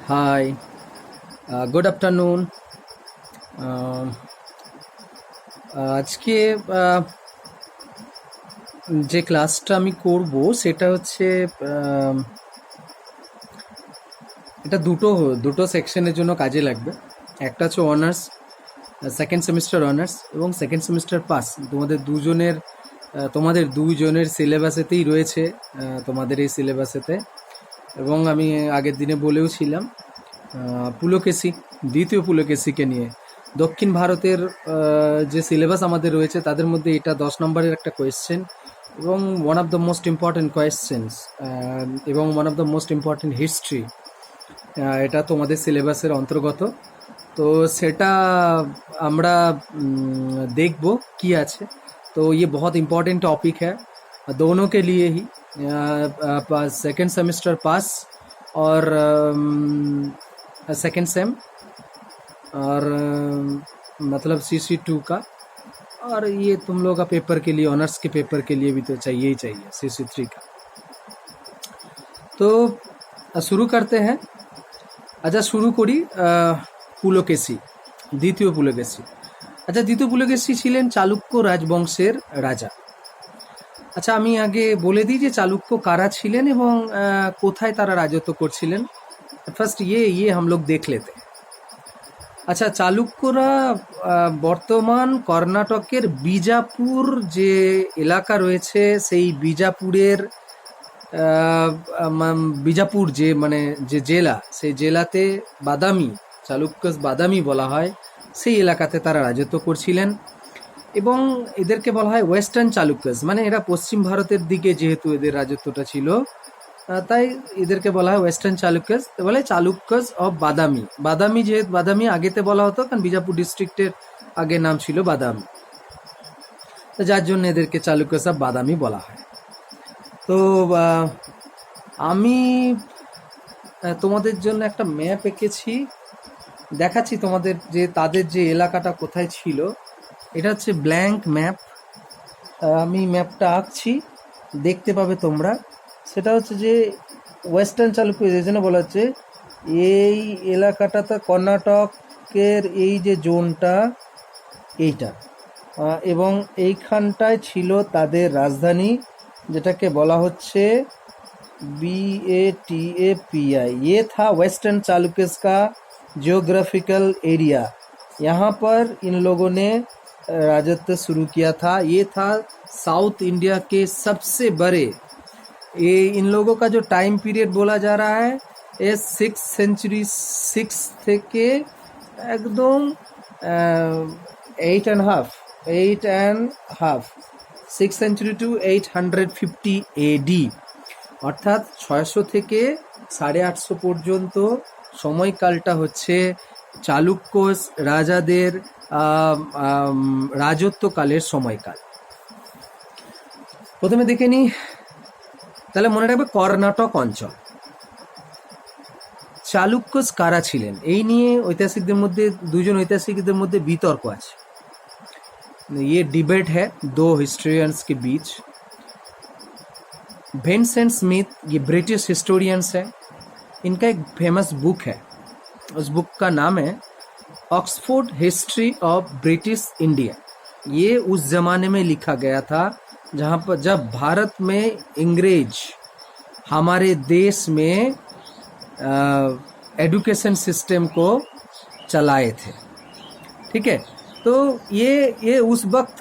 High, good afternoon. আজকে আহ, যে ক্লাসটা আমি করব সেটা হচ্ছে আহ, এটা দুটো দুটো সেকশনের জন্য কাজে লাগবে। একটা হচ্ছে অনার্স, সেকেন্ড সেমিস্টার অনার্স এবং সেকেন্ড সেমিস্টার পাস। তোমাদের দুজনের সিলেবাসেতেই রয়েছে, তোমাদের এই সিলেবাসেতে। এবং আমি আগের দিনে বলেও ছিলাম পুলকেশী, দ্বিতীয় পুলকেশীকে নিয়ে দক্ষিণ ভারতের যে সিলেবাস আমাদের রয়েছে তাদের মধ্যে এটা 10 নম্বরের একটা কোয়েশ্চেন এবং one of the most important questions এবং one of the most important history. এটা তোমাদের সিলেবাসের অন্তর্গত। তো সেটা আমরা देखब কি আছে। तो ये बहुत इम्पोर्टेंट टॉपिक है दोनों के लिए ही, सेकेंड सेमेस्टर पास और सेकेंड सेम और मतलब CC2 का। और ये तुम लोग का पेपर के लिए, ऑनर्स के पेपर के लिए भी तो चाहिए ही चाहिए CC3 का। तो शुरू करते हैं। अच्छा शुरू करी पुलकेशी, দ্বিতীয় পুলকেশী। আচ্ছা, দ্বিতীয় পুলকেশী ছিলেন চালুক্য রাজবংশের রাজা। আচ্ছা, আমি আগে বলে দিই যে চালুক্য কারা ছিলেন এবং কোথায় তারা রাজত্ব করছিলেন। ফার্স্ট ये हम लोग देख लेते हैं। আচ্ছা, চালুক্যরা বর্তমান কর্ণাটকের বিজাপুর যে এলাকা রয়েছে সেই বিজাপুর যে মানে যে জেলা, সেই জেলাতে বাদামি, চালুক্যস বাদামি বলা হয়, সেই এলাকাতে তারা রাজত্ব করছিলেন। এবং এদেরকে বলা হয় ওয়েস্টার্ন চালুক্যস, মানে এরা পশ্চিম ভারতের দিকে যেহেতু এদের রাজত্বটা ছিল, তাই এদেরকে বলা হয় ওয়েস্টার্ন চালুক্যস। বলে চালুক্যস অফ বাদামি। বাদামি যেহেতু বাদামি আগেতে বলা হতো, কারণ বিজাপুর ডিস্ট্রিক্টের আগে নাম ছিল বাদামি, যার জন্য এদেরকে চালুক্যস অফ বাদামি বলা হয়। তো আমি তোমাদের জন্য একটা ম্যাপ এঁকেছি, দেখাচ্ছি তোমাদের যে তাদের যে এলাকাটা কোথায় ছিল। এটা হচ্ছে ব্ল্যাঙ্ক ম্যাপ। আমি ম্যাপটা আঁকছি, দেখতে পাবে তোমরা। সেটা হচ্ছে যে ওয়েস্টার্ন চালুক্য, এই জন্য বলা হচ্ছে এই এলাকাটাতে কর্ণাটকের এই যে জোনটা এইটা, এবং এইখানটায় ছিল তাদের রাজধানী, যেটাকে বলা হচ্ছে BATAPI। ये था वेस्टर्न चालुक्यस का जियोग्राफिकल एरिया। यहाँ पर इन लोगों ने राजत्व शुरू किया था। ये था साउथ इंडिया के सबसे बड़े, ये इन लोगों का जो टाइम पीरियड बोला जा रहा है ये 6th सेंचुरी, 6 থেকে একদম 8.5 6th সেঞ্চুরি টু 850 AD, অর্থাৎ 600 থেকে 850 পর্যন্ত সময়কালটা হচ্ছে চালুক্য রাজাদের রাজত্বকালের সময়কাল। প্রথমে দেখে নিই, তাহলে মনে রাখবে কর্ণাটক অঞ্চল। চালুক্যস কারা ছিলেন এই নিয়ে ঐতিহাসিকদের মধ্যে, দুজন ঐতিহাসিকদের মধ্যে বিতর্ক আছে। ये डिबेट है दो हिस्टोरियंस के बीच। विंसेंट स्मिथ ये ब्रिटिश हिस्टोरियंस है, इनका एक फेमस बुक है, उस बुक का नाम है Oxford history of British India. ये उस जमाने में लिखा गया था जहाँ पर जब भारत में अंग्रेज हमारे देश में एजुकेशन सिस्टम को चलाए थे। ठीक है, तो ये उस वक्त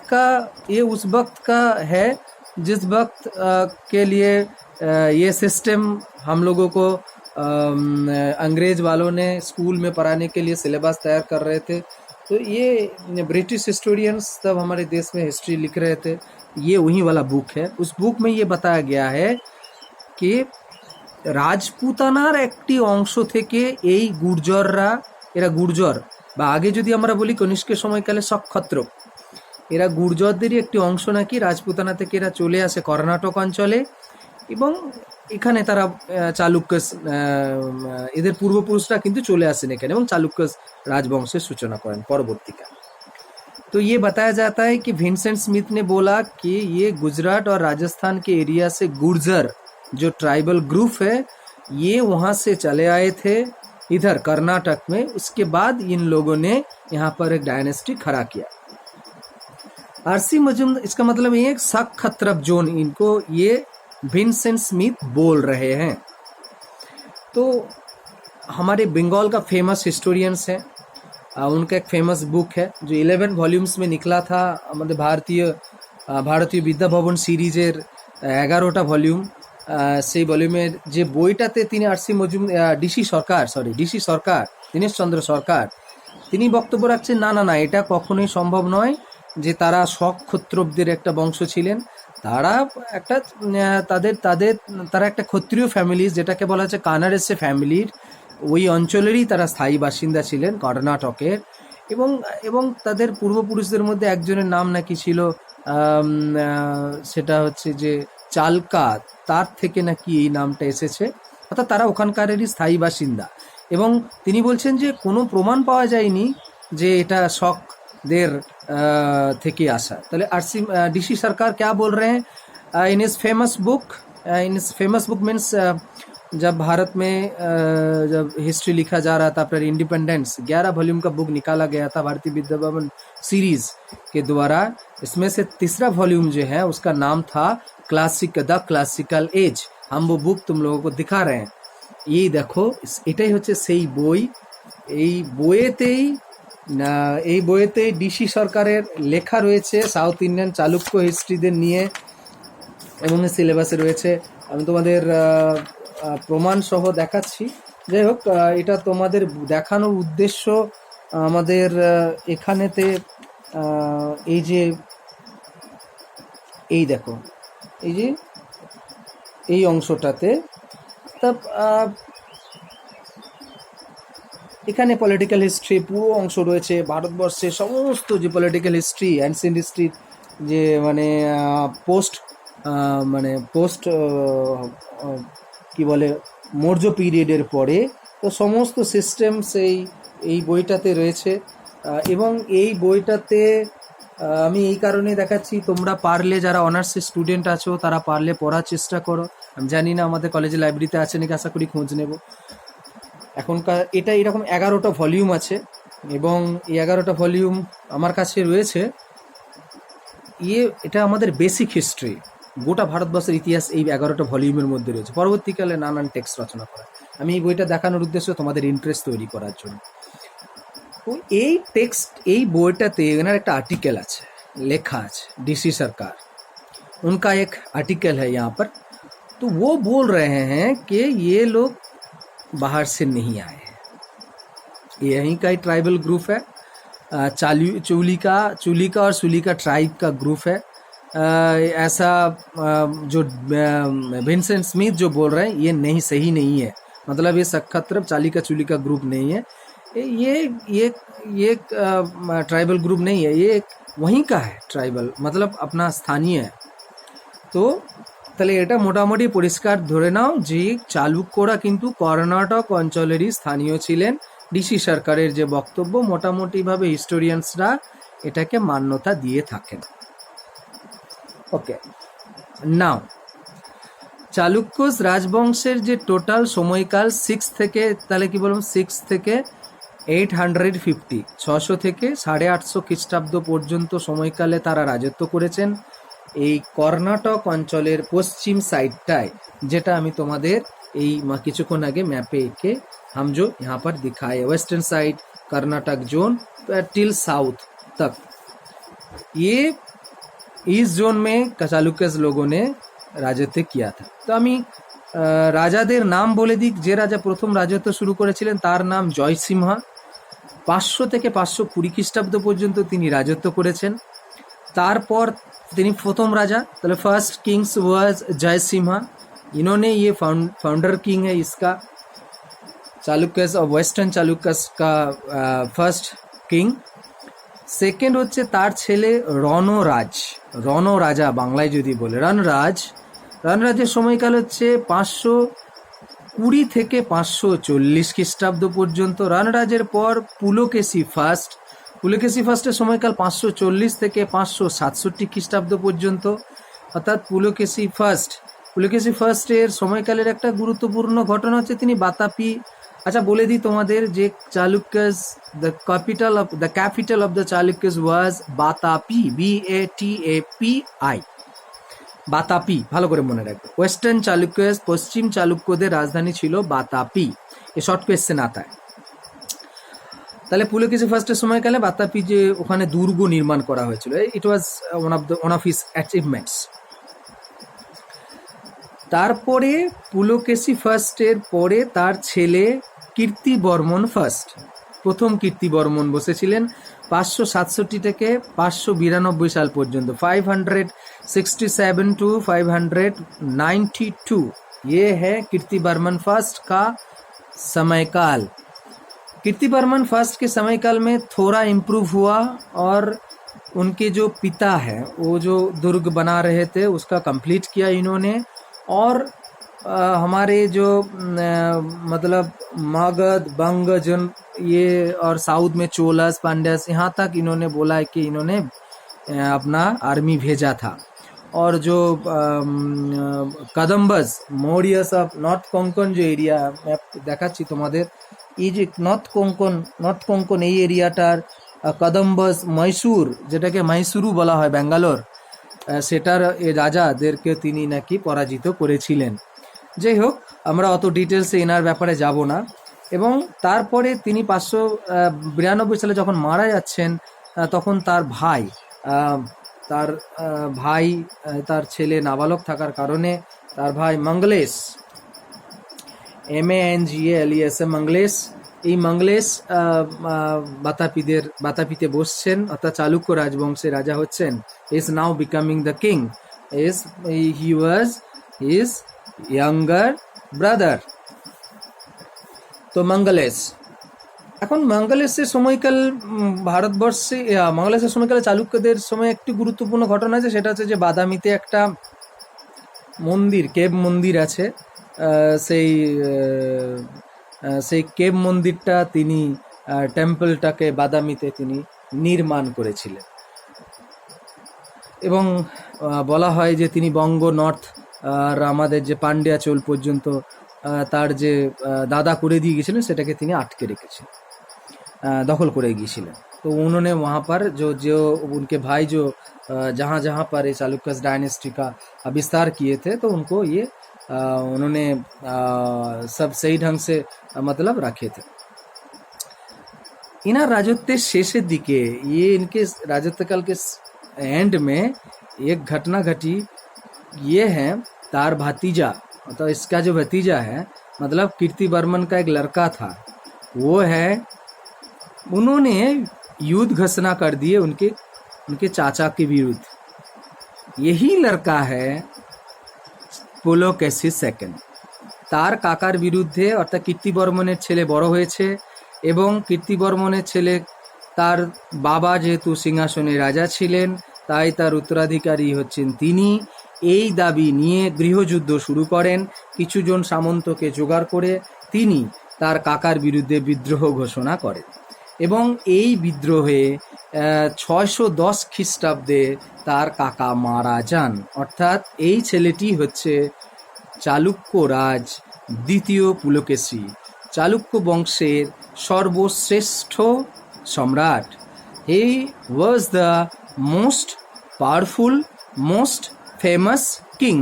का है जिस वक्त के लिए ये सिस्टम हम लोगों को अंग्रेज वालों ने स्कूल में पढ़ाने के लिए सिलेबस तैयार कर रहे थे। तो ये ब्रिटिश हिस्टोरियंस तब हमारे देश में हिस्ट्री लिख रहे थे, ये वही वाला बुक है। उस बुक में ये बताया गया है कि রাজপুতানার একটি অংশ থেকে এই গুর্জররা, এরা গুর্জর বা আগে যদি আমরা বলি কনিষ্কের সময়কালে সক্ষত্র, এরা গুর্জরদেরই একটি অংশ নাকি রাজপুতানা থেকে এরা চলে আসে কর্ণাটক অঞ্চলে, এবং এখানে তারা চালুক্যস, এদের পূর্বপুরুষরা কিন্তু চলে আসেন এখানে এবং চালুক্যস রাজবংশের সূচনা করেন পরবর্তীকাল। तो ये बताया जाता है कि विंसेंट स्मिथ ने बोला कि ये गुजरात और राजस्थान के एरिया से गुर्जर जो ट्राइबल ग्रुप है ये वहाँ से चले आए थे इधर कर्नाटक में। उसके बाद इन लोगों ने यहाँ पर एक डायनेस्टी खड़ा किया। आरसी मजूमदार, इसका मतलब ये सखत्रप जोन, इनको ये विंसेंट स्मिथ बोल रहे हैं। तो हमारे बंगाल का फेमस हिस्टोरियंस है, उनका एक फेमस बुक है जो 11 वॉल्यूम्स में निकला था, हमारे ভারতীয় বিদ্যা ভবন সিরিজের 11টা ভলিউম। সেই ভলিউমের যে বইটাতে তিনি ডিসি সরকার দীনেশচন্দ্র সরকার তিনি বক্তব্য রাখছেন, না না না, এটা কখনোই সম্ভব নয় যে তারা শক ক্ষত্রবদের একটা বংশ ছিলেন। তারা একটা তারা একটা ক্ষত্রিয় ফ্যামিলি, যেটাকে বলা হচ্ছে কানারেসে ফ্যামিলির, ওই অঞ্চলেরই তারা স্থায়ী বাসিন্দা ছিলেন কর্ণাটকের। এবং তাদের পূর্বপুরুষদের মধ্যে একজনের নাম নাকি ছিল সেটা হচ্ছে যে চালকা, তার থেকে নাকি এই নামটা এসেছে, অর্থাৎ তারা ওখানকারেরই স্থায়ী বাসিন্দা। এবং তিনি বলছেন যে কোনো প্রমাণ পাওয়া যায়নি যে এটা শকদের থেকে আসা। তাহলে ডিসি সরকার क्या बोल रहे हैं इन इस फेमस बुक मीन्स जब भारत में जब हिस्ट्री लिखा जा रहा था आफ्टर इंडिपेंडेंस, 11 वॉल्यूम का बुक निकाला गया था भारतीय विद्या भवन सीरीज के द्वारा। इसमें से तीसरा वॉल्यूम जो है उसका नाम था द क्लासिकल एज। हम वो बुक तुम लोगों को दिखा रहे हैं। ये देखो, এটাই হচ্ছে সেই বই। এই বইয়েতেই ডিসি সরকারের লেখা রয়েছে সাউথ ইন্ডিয়ান চালুক্য হিস্ট্রিদের নিয়ে, এবং সিলেবাসে রয়েছে। আমি তোমাদের প্রমাণ সহ দেখাচ্ছি। যাই হোক, এটা তোমাদের দেখানোর উদ্দেশ্য আমাদের এখানেতে এই যে এই দেখো, এই যে এই অংশটাতে এখানে পলিটিক্যাল হিস্ট্রি পুরো অংশ রয়েছে। ভারতবর্ষের সমস্ত যে পলিটিক্যাল হিস্ট্রি, অ্যানসিয়েন্ট হিস্ট্রি, যে পোস্ট কি বলে মৌর্য পিরিয়ডের পরে, তো সমস্ত সিস্টেম এই বইটাতে রয়েছে। এবং এই বইটাতে আমি এই কারণে দেখাচ্ছি, তোমরা পারলে যারা অনার্সের স্টুডেন্ট আছো তারা পারলে পড়ার চেষ্টা করো। আমি জানি না আমাদের কলেজে লাইব্রেরিতে আছে নাকি, আশা করি খোঁজ নেব। এখনকার এটা এরকম 11টা ভলিউম আছে, এবং এই 11টা ভলিউম আমার কাছে রয়েছে। এটা আমাদের বেসিক হিস্ট্রি, গোটা ভারতবর্ষের ইতিহাস এই 11টা ভলিউমের মধ্যে রয়েছে। পরবর্তীকালে নানান টেক্সট রচনা করা। আমি এই বইটা দেখানোর উদ্দেশ্য তোমাদের ইন্টারেস্ট তৈরি করার জন্য। তো এই বইটাতে এনার একটা आर्टिकल আছে, লেখা আছে डीसी सरकार, उनका एक आर्टिकल है यहाँ पर। तो वो बोल रहे हैं कि ये लोग बाहर से नहीं आए हैं, यहीं का ही ट्राइबल ग्रुप है। चूलिका और सुलिका ट्राइब का ग्रुप है। ऐसा जो विंसेंट स्मिथ जो बोल रहे हैं ये सही नहीं है। मतलब ये सखत्रप चालिका चूलिका ग्रुप नहीं है, ये ट्राइबल ग्रुप नहीं है, ये वहीं का है ट्राइबल, मतलब अपना स्थानीय है। तो তাহলে এটা মোটামুটি পরিষ্কার ধরে নাও যে চালুক্যরা কিন্তু কর্ণাটক অঞ্চলেরই স্থানীয় ছিলেন। ডিসি সরকারের যে বক্তব্য, মোটামুটিভাবে হিস্টোরিয়ানসরা এটাকে মান্যতা দিয়ে থাকেন। ওকে, নাও চালুক্যস রাজবংশের যে টোটাল সময়কাল 6 থেকে, তাহলে কি বলবো, 6 থেকে 850, 600 থেকে 850 খ্রিস্টাব্দ পর্যন্ত সময়কালে তারা রাজত্ব করেছেন এই কর্ণাটক অঞ্চলের পশ্চিম সাইডটায়, যেটা আমি তোমাদের এই কিছুক্ষণ আগে ম্যাপে এঁকে हम जो यहाँ पर दिखाए, western side Karnataka zone till south तक, ये इस जोन में चालुक्यस लोगों ने রাজত্ব किया था। তো আমি রাজাদের নাম বলে দিই। যে রাজা প্রথম রাজত্ব শুরু করেছিলেন তার নাম জয়সিমহা। 500 থেকে 520 খ্রিস্টাব্দ পর্যন্ত তিনি রাজত্ব করেছেন। তারপর তিনি প্রথম রাজা, তাহলে फर्स्ट किंग्स वाज जयसिम्हा, इन्होंने ये फाउंडर किंग है इसका, चालुक्यस और वेस्टार्न चालुक्यस का फर्स्ट किंग। सेकेंड হচ্ছে তার ছেলে রণ রাজা, বাংলায় যদি বলে রণরাজের সময়কাল হচ্ছে 520 থেকে 540 খ্রিস্টাব্দ পর্যন্ত। রণরাজের পর পুলকেশী ফার্স্টের সময়কাল 540 থেকে 567 খ্রিস্টাব্দ পর্যন্ত, অর্থাৎ পুলকেশী ফার্স্টের সময়কালের একটা গুরুত্বপূর্ণ ঘটনা হচ্ছে তিনি বাতাপি अच्छा बोले दी तुम्हारे जे Chalukyas the capital of the Chalukyas was Batapi, BATAPI, Batapi. ভালো করে মনে রাখবে, ওয়েস্টার্ন চালুক্যস, পশ্চিম চালুক্যদের রাজধানী ছিল বাতাপি। এ শর্ট কোয়েশ্চেন আতা है। তাহলে পুলকেশী ফার্স্টের সময়কালে বাতাপি যে ওখানে দুর্গ নির্মাণ করা হয়েছিল, it was one of his achievements. তারপরে পুলকেশী ফার্স্টের পরে তার ছেলে কীর্তিবর্মন ফার্স্ট, প্রথম কীর্তিবর্মন বসেছিলেন 567 থেকে 592 সাল পর্যন্ত, 567 टू 592। ये है कीर्तिवर्मन फर्स्ट का समयकाल। कीर्तिवर्मन फर्स्ट के समयकाल में थोड़ा इम्प्रूव हुआ और उनके जो पिता है वो जो दुर्ग बना रहे थे उसका कंप्लीट किया इन्होंने। और हमारे जो मतलब मगध, बंग, जन ये और साउथ में चोलस, पांड्यास, यहाँ तक इन्होंने बोला है कि इन्होंने अपना आर्मी भेजा था। और जो कदम्बस, मौर्यस ऑफ नॉर्थ कोंकण जो एरिया मैं দেখাচ্ছি তোমাদের, এই যে নর্থ কোঙ্কন এই এরিয়াটার কদম্বস, মহীশূর যেটাকে মহীশূরু বলা হয় ব্যাঙ্গালোর, সেটার এই রাজাদেরকে তিনি নাকি পরাজিত করেছিলেন। যাই হোক, আমরা অত ডিটেলসে এনার ব্যাপারে যাব না। এবং তারপরে তিনি 592 সালে যখন মারা যাচ্ছেন, তখন তার ভাই তার ছেলে নাবালক থাকার কারণে তার ভাই মঙ্গলেশ, MANGLES, মঙ্গলেশ, এই মঙ্গলেশ বাতাপিতে বসছেন, অর্থাৎ চালুক্য রাজবংশের রাজা হচ্ছেন। Is now becoming the king, he was his younger brother. তো মঙ্গলেশ, এখন মঙ্গলেশের সময়কাল ভারতবর্ষে, মঙ্গলেশের সময়কালে চালুক্যদের সময় একটি গুরুত্বপূর্ণ ঘটনা আছে, সেটা হচ্ছে যে বাদামিতে একটা মন্দির, কেব মন্দির আছে। সেই কেব মন্দিরটা তিনি, টেম্পলটাকে বাদামিতে তিনি নির্মাণ করেছিলেন। এবং বলা হয় যে তিনি বঙ্গ, নর্থ আর আমাদের যে পান্ডিয়াচল পর্যন্ত তার যে দাদা করে দিয়ে গেছিলেন সেটাকে তিনি আটকে রেখেছিলেন, दखल করে গিয়েছিলেন। तो उन्होंने वहाँ पर जो उनके भाई जो जहाँ जहाँ पर चालुक्यस डायनेस्टी का विस्तार किए थे, तो उनको ये उन्होंने सब सही ढंग से मतलब रखे थे। इना राजत्व शेषের দিকে, ये इनके राजत्वकाल के एंड में एक घटना घटी। ये है तार भतीजा, मतलब इसका जो भतीजा है, मतलब कीर्तिवर्मन का एक लड़का था, वो है, उन्होंने युद्ध घोषणा कर दिए उनके चाचा के विरुद्ध। यही लड़का है পুলকেশী সেকেন্ড। তার কাকার বিরুদ্ধে, অর্থাৎ কীর্তিবর্মনের ছেলে বড় হয়েছে এবং কীর্তিবর্মনের ছেলে, তার বাবা যেহেতু সিংহাসনে রাজা ছিলেন, তাই তার উত্তরাধিকারী হচ্ছেন তিনি। এই দাবি নিয়ে গৃহযুদ্ধ শুরু করেন। কিছুজন সামন্তকে জোগাড় করে তিনি তার কাকার বিরুদ্ধে বিদ্রোহ ঘোষণা করেন এবং এই বিদ্রোহে 610 খ্রিস্টাব্দে তার কাকা মারা যান। অর্থাৎ এই ছেলেটি হচ্ছে চালুক্য রাজ দ্বিতীয় পুলকেশী, চালুক্য বংশের সর্বশ্রেষ্ঠ সম্রাট। He was the most powerful, most famous king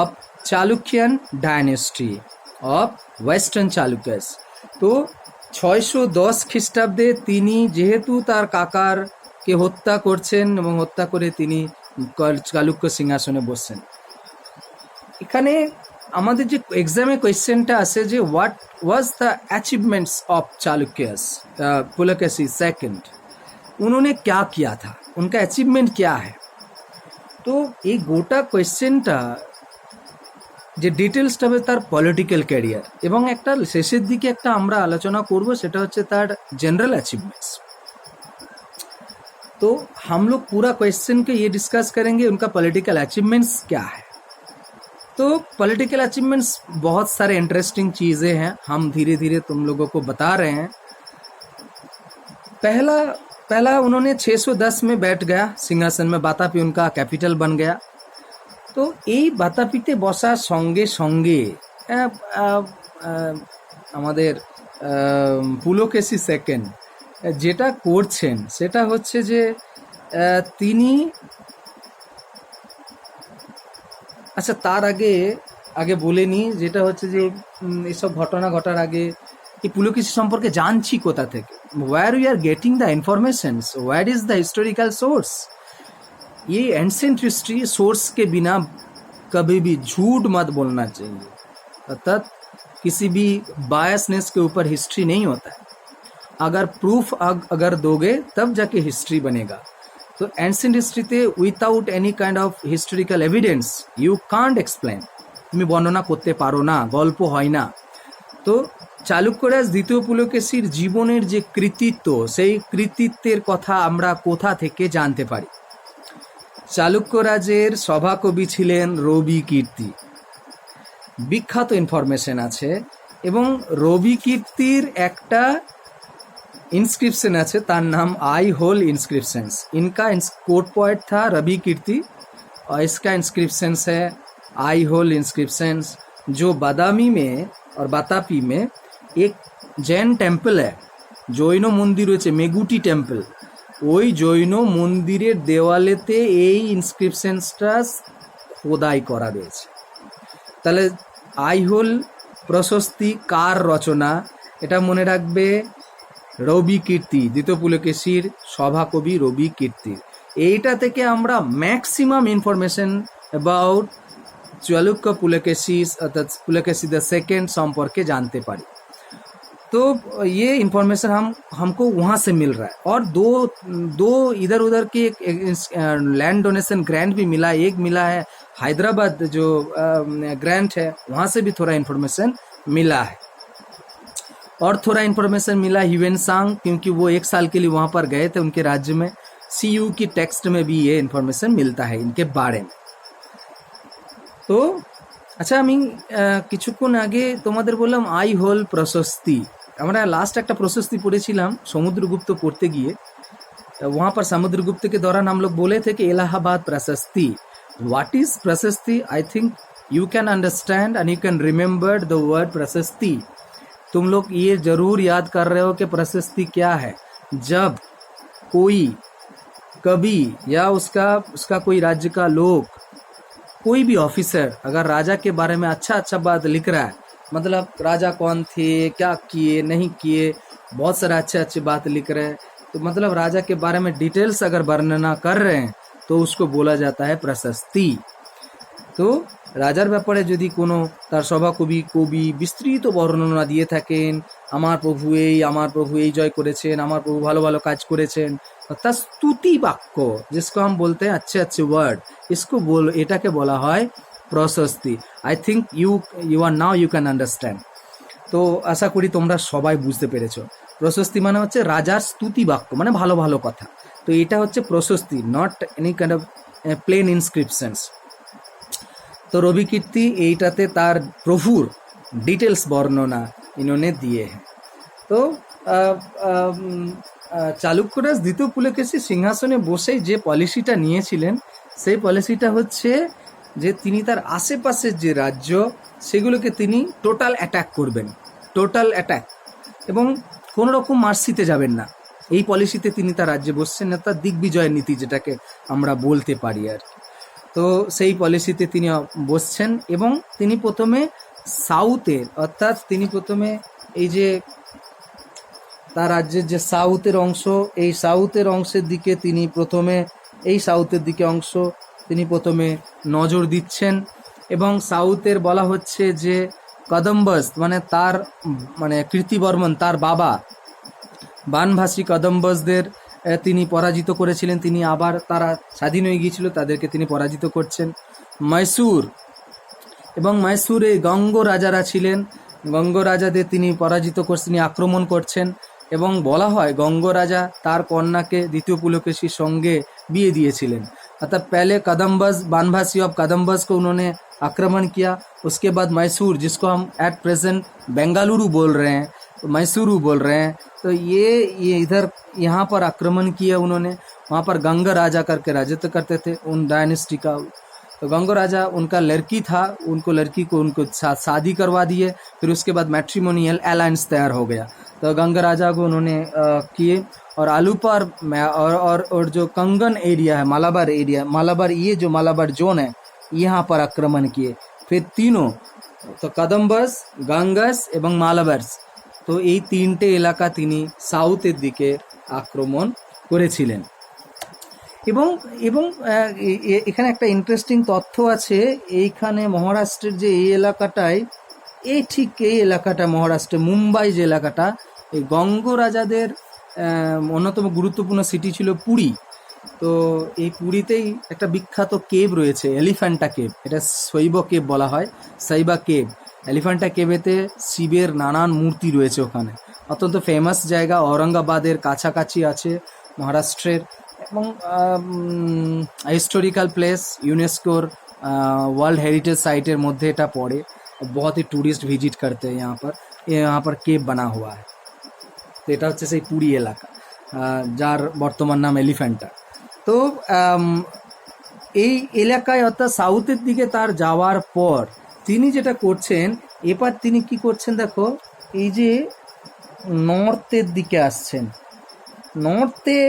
of Chalukyan dynasty of western Chalukyas. তো 610 খ্রিস্টাব্দে তিনি যেহেতু তার কাকারকে হত্যা করছেন এবং হত্যা করে তিনি চালুক্য সিংহাসনে বসছেন। এখানে আমাদের যে এক্সামে কোয়েশ্চেনটা আসে যে what was the achievements of Chalukyas Pulakeshi second, उन्होंने क्या किया था, उनका अचीवमेंट क्या है। তো এই গোটা কোয়েশ্চেনটা যে ডিটেলসটা হবে তার পলিটিক্যাল ক্যারিয়ার, এবং একটা শেষের দিকে একটা আমরা আলোচনা করব, সেটা হচ্ছে তার जनरल अचीवमेंट्स। तो हम लोग पूरा क्वेश्चन के ये डिस्कस करेंगे उनका पॉलिटिकल अचीवमेंट्स क्या है। तो पॉलिटिकल अचीवमेंट्स बहुत सारे इंटरेस्टिंग चीज़ें हैं, हम धीरे धीरे तुम लोगों को बता रहे हैं। पहला उन्होंने 610 में बैठ गया सिंहासन में, बातापी उनका कैपिटल बन गया। तो এই বাতাপিতে বসার সঙ্গে সঙ্গে আমাদের পুলকেশী সেকেন্ড যেটা করছেন সেটা হচ্ছে যে তিনি, আচ্ছা তার আগে আগে বলে নিই, যেটা হচ্ছে যে এসব ঘটনা ঘটার আগে এই পুলকেশী সম্পর্কে জানছি কোথা থেকে, where we are getting the informations, what is the historical source. ये एंसेंट हिस्ट्री सोर्स के बिना कभी भी झूठ मत बोलना चाहिए, अर्थात किसी भी बायसनेस के ऊपर हिस्ट्री नहीं होता है। अगर प्रूफ अगर दोगे तब जाके हिस्ट्री बनेगा। तो एंसेंट हिस्ट्रीতে without any kind of historical evidence you can't explain, তুমি বর্ণনা করতে পারো না, গল্প হয় না। তো চালুক্যরাজ দ্বিতীয় পুলকেশীর জীবনের যে কৃতিত্ব, সেই কৃতিত্বের কথা আমরা কোথা থেকে জানতে পারি? চালুক্যরাজের সভাকবি ছিলেন রবি কীর্তি, বিখ্যাত ইনফরমেশন আছে। এবং রবি কীর্তির একটা इंस्क्रिप्शन আছে, তার नाम आई होल इंस्क्रिप्शंस। इनका कोट पोएट था रवि कीर्ति और इसका इंस्क्रिप्शन है आई होल इंस्क्रिप्शंस, जो बादामी में और बातापी में एक जैन टेम्पल है, जैन मंदिर রয়েছে মেগুটি টেম্পল, ওই জৈন মন্দিরের দেওয়ালেতে এই ইনস্ক্রিপশনসটা খোদাই করা রয়েছে। তাহলে আই হোল প্রশস্তি কার রচনা, এটা মনে রাখবে, রবি কীর্তি, দ্বিতীয় পুলকেশীর সভাকবি রবি কীর্তি। এইটা থেকে আমরা maximum information about Chalukya Pulakeshi अर्थात पुलकेशी द सेकेंड संपर्के जानते पारी। तो ये इन्फॉर्मेशन हमको वहाँ से मिल रहा है। और दो इधर उधर के लैंड डोनेशन ग्रांट भी मिला, एक मिला है हैदराबाद जो ग्रांट है, वहाँ से भी थोड़ा इन्फॉर्मेशन मिला है। और थोड़ा इन्फॉर्मेशन मिला ह्यूएनसांग, क्योंकि वो 1 साल के लिए वहाँ पर गए थे उनके राज्य में। सीयू की टेक्स्ट में भी ये इन्फॉर्मेशन मिलता है इनके बारे में। तो আচ্ছা, আমি কিছুক্ষণ আগে তোমাদের বললাম আই হোল প্রশস্তি, আমরা লাস্ট একটা প্রশস্তি পড়েছিলাম समुद्रगुप्त पढ़ते गए, वहाँ पर समुद्रगुप्त के दौरान हम लोग बोले थे कि इलाहाबाद प्रशस्ति। व्हाट इज प्रशस्ति? I think you can understand and you can remember the word प्रशस्ति। तुम लोग ये जरूर याद कर रहे हो कि प्रशस्ति क्या है। जब कोई कवि या उसका कोई राज्य का लोग, कोई भी ऑफिसर अगर राजा के बारे में अच्छा बात लिख रहा है, मतलब राजा कौन थे, क्या किए नहीं किए, बहुत सारा अच्छे बात लिख रहे हैं, तो मतलब राजा के बारे में डिटेल्स अगर वर्णना कर रहे हैं तो उसको बोला जाता है प्रशस्ति। तो রাজার ব্যাপারে যদি কোনো তার সভাকবি বিস্তৃত বর্ণনা দিয়ে থাকেন, আমার প্রভু এই জয় করেছেন, আমার প্রভু ভালো ভালো কাজ করেছেন, অর্থাৎ স্তুতি বাক্য, जिसको हम बोलते हैं अच्छे वर्ड, এটাকে বলা হয় প্রশস্তি। I think you are now you can understand. তো আশা করি তোমরা সবাই বুঝতে পেরেছো। প্রশস্তি মানে হচ্ছে রাজার স্তুতি বাক্য, মানে ভালো ভালো কথা। তো এটা হচ্ছে প্রশস্তি, not any kind of plain inscriptions. तो रवि कीर्ति এইটাতে তার প্রভুর ডিটেলস বর্ণনা ইনোনে দিয়ে है। তো চালুক্যরাজ দ্বিতীয় পুলকেশী সিংহাসনে বসে যে পলিসিটা নিয়েছিলেন, সেই পলিসিটা হচ্ছে যে তিনি তার আশেপাশের যে রাজ্য সেগুলোকে তিনি টোটাল অ্যাটাক করবেন, টোটাল অ্যাটাক, এবং কোনো রকম মার্সিতে যাবেন না। এই পলিসিতে তিনি তার রাজ্যে বসছেন, না তার দিগ্বিজয়ের নীতি যেটাকে আমরা বলতে পারি আর কি। তো সেই পলিসিতে তিনি বসছেন এবং তিনি প্রথমে সাউথের, অর্থাৎ তিনি প্রথমে এই যে তার রাজ্যের যে সাউথের অংশ, এই সাউথের অংশের দিকে তিনি প্রথমে নজর দিচ্ছেন। এবং সাউথের বলা হচ্ছে যে কদম্বস, মানে কীর্তিবর্মন তার বাবা বানভাসী কদম্বসদের তিনি পরাজিত করেছিলেন। তিনি আবার তারা স্বাধীন হয়ে গিয়েছিল, তাদেরকে তিনি পরাজিত করছেন। মহীশূর এবং মহীশূরে গঙ্গ রাজারা ছিলেন, গঙ্গ রাজাদের তিনি পরাজিত করছেন, তিনি আক্রমণ করছেন। এবং বলা হয় গঙ্গ রাজা তার কন্যাকে দ্বিতীয় पुलकेशी সঙ্গে বিয়ে দিয়েছিলেন। अतः पहले कदम्बस बानभासी ऑफ कदम्बस को उन्होंने आक्रमण किया, उसके बाद मैसूर, जिसको हम एट प्रेजेंट बेंगलुरु बोल रहे हैं, मैसूरू बोल रहे हैं, तो ये इधर यहाँ पर आक्रमण किया उन्होंने। वहाँ पर गंगा राजा करके राजत्व करते थे उन डायनेस्टी का। तो गंग राजा उनका लड़की था, लड़की को उनको साथ शादी करवा दिए। फिर उसके बाद मैट्रिमोनियल अलायंस तैयार हो गया। तो गंग राजा को उन्होंने किए और आलूपार और जो कंगन एरिया है, मालाबार ये जो मालाबार जोन है, यहाँ पर आक्रमण किए। फिर तीनों, तो कदम्बस, गांगस এবং মালাবার্স, তো এই তিনটে এলাকা তিনি সাউথের দিকে আক্রমণ করেছিলেন। এবং এবং এখানে একটা ইন্টারেস্টিং তথ্য আছে, এইখানে মহারাষ্ট্রের যে এই এলাকাটায়, ঠিক এই এলাকাটা মহারাষ্ট্রে মুম্বাই যে এলাকাটা, এই গঙ্গ রাজাদের অন্যতম গুরুত্বপূর্ণ সিটি ছিল পুরী। তো এই পুরীতেই একটা বিখ্যাত কেভ রয়েছে, এলিফ্যান্টা কেভ, এটা শৈব কেভ বলা হয়, শৈবা কেভ। এলিফ্যান্টা কেভেতে শিবের নানান মূর্তি রয়েছে ওখানে, অত্যন্ত ফেমাস জায়গা, ঔরঙ্গাবাদের কাছাকাছি আছে মহারাষ্ট্রের, এবং হিস্টোরিক্যাল প্লেস, ইউনেস্কোর वर्ल्ड हेरिटेज साइटेर मध्य এটা পড়ে। बहुत ही टूरिस्ट विजिट करते हैं यहाँ पर केव बना हुआ है। तो এটা হচ্ছে সেই পুরী এলাকা, যার বর্তমান নাম এলিফ্যান্টা। তো এই এলাকায় অর্থাৎ সাউথের দিকে তার যাওয়ার পর তিনি যেটা করছেন, এবার তিনি কি করছেন দেখো, এই যে নর্থের দিকে আসছেন, নর্থে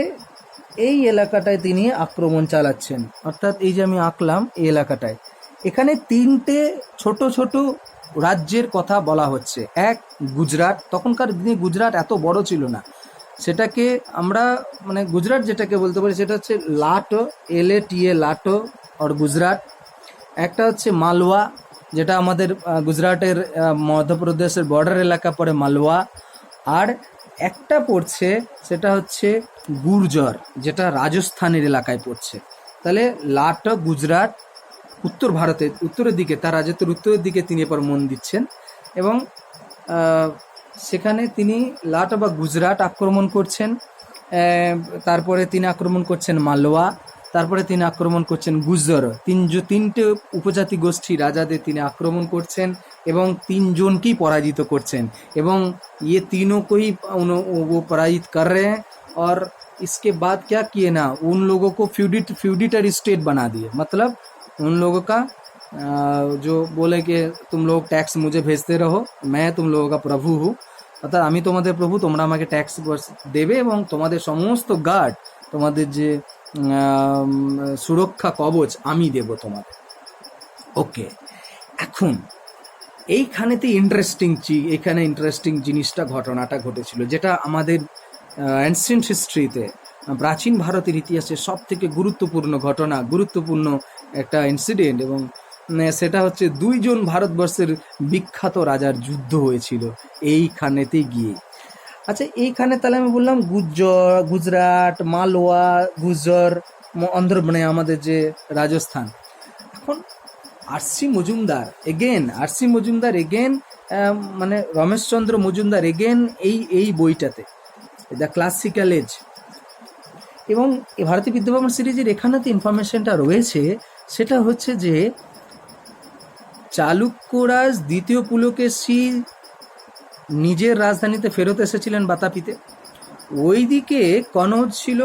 এই এলাকাটায় তিনি আক্রমণ চালাচ্ছেন। অর্থাৎ এই যে আমি আঁকলাম এই এলাকাটায়, এখানে তিনটে ছোট ছোট রাজ্যের কথা বলা হচ্ছে। এক, গুজরাট। তখনকার দিনে গুজরাট এত বড় ছিল না, সেটাকে আমরা মানে গুজরাট যেটাকে বলতে পারি সেটা হচ্ছে লাটো, LATA, লাটো আর গুজরাট। একটা হচ্ছে মালওয়া, যেটা আমাদের গুজরাটের মধ্যপ্রদেশের বর্ডার এলাকা পড়ে মালওয়া। আর একটা পড়ছে সেটা হচ্ছে গুর্জর, যেটা রাজস্থানের এলাকায় পড়ছে। তাহলে লাটো, গুজরাট, উত্তর ভারতের উত্তরের দিকে, তার রাজত্বের উত্তরের দিকে তিনি এবার মন দিচ্ছেন। এবং সেখানে তিনি লাটো বা গুজরাট আক্রমণ করছেন। তারপরে তিনি আক্রমণ করছেন মালওয়া, তারপরে তিনি আক্রমণ করছেন গুজর। তিনটে উপজাতি গোষ্ঠী রাজাদের তিনি আক্রমণ করছেন এবং তিনজনকেই পরাজিত করছেন। এবং ये तीनों को ही वो पराजित कर रहे हैं। और इसके बाद क्या किए ना, उन लोगों को फ्यूडिटरी स्टेट बना दिए। मतलब उन लोगों का जो बोले कि तुम लोग टैक्स मुझे भेजते रहो, मैं तुम लोगों का प्रभु हूँ, অর্থাৎ আমি তোমাদের প্রভু, তোমরা আমাকে ট্যাক্স দেবে এবং তোমাদের সমস্ত গার্ড, তোমাদের যে সুরক্ষা কবচ আমি দেব তোমাদের। ওকে, এখন এইখানেতে ইন্টারেস্টিং জিনিসটা, ঘটনাটা ঘটেছিল, যেটা আমাদের অ্যানসিয়েন্ট হিস্ট্রিতে, প্রাচীন ভারতের ইতিহাসে সব থেকে গুরুত্বপূর্ণ ঘটনা, গুরুত্বপূর্ণ একটা ইনসিডেন্ট। এবং সেটা হচ্ছে দুইজন ভারতবর্ষের বিখ্যাত রাজার যুদ্ধ হয়েছিল এইখানেতে গিয়ে। আচ্ছা, এইখানে তাহলে আমি বললাম গুজরাট, মালওয়া, গুজর, অন্ধ্র, মানে আমাদের যে রাজস্থান। এখন আরসি মজুমদার এগেন মানে রমেশচন্দ্র মজুমদার এগেন এই বইটাতে, দ্য ক্লাসিক্যাল এজ এবং ভারতীয় বিদ্যাভবন সিরিজের এখানেতে ইনফরমেশনটা রয়েছে। সেটা হচ্ছে যে চালুক্যরাজ দ্বিতীয় পুলকেশী নিজের রাজধানীতে ফেরত এসেছিলেন বাতাপিতে। ওইদিকে কনৌজ ছিল।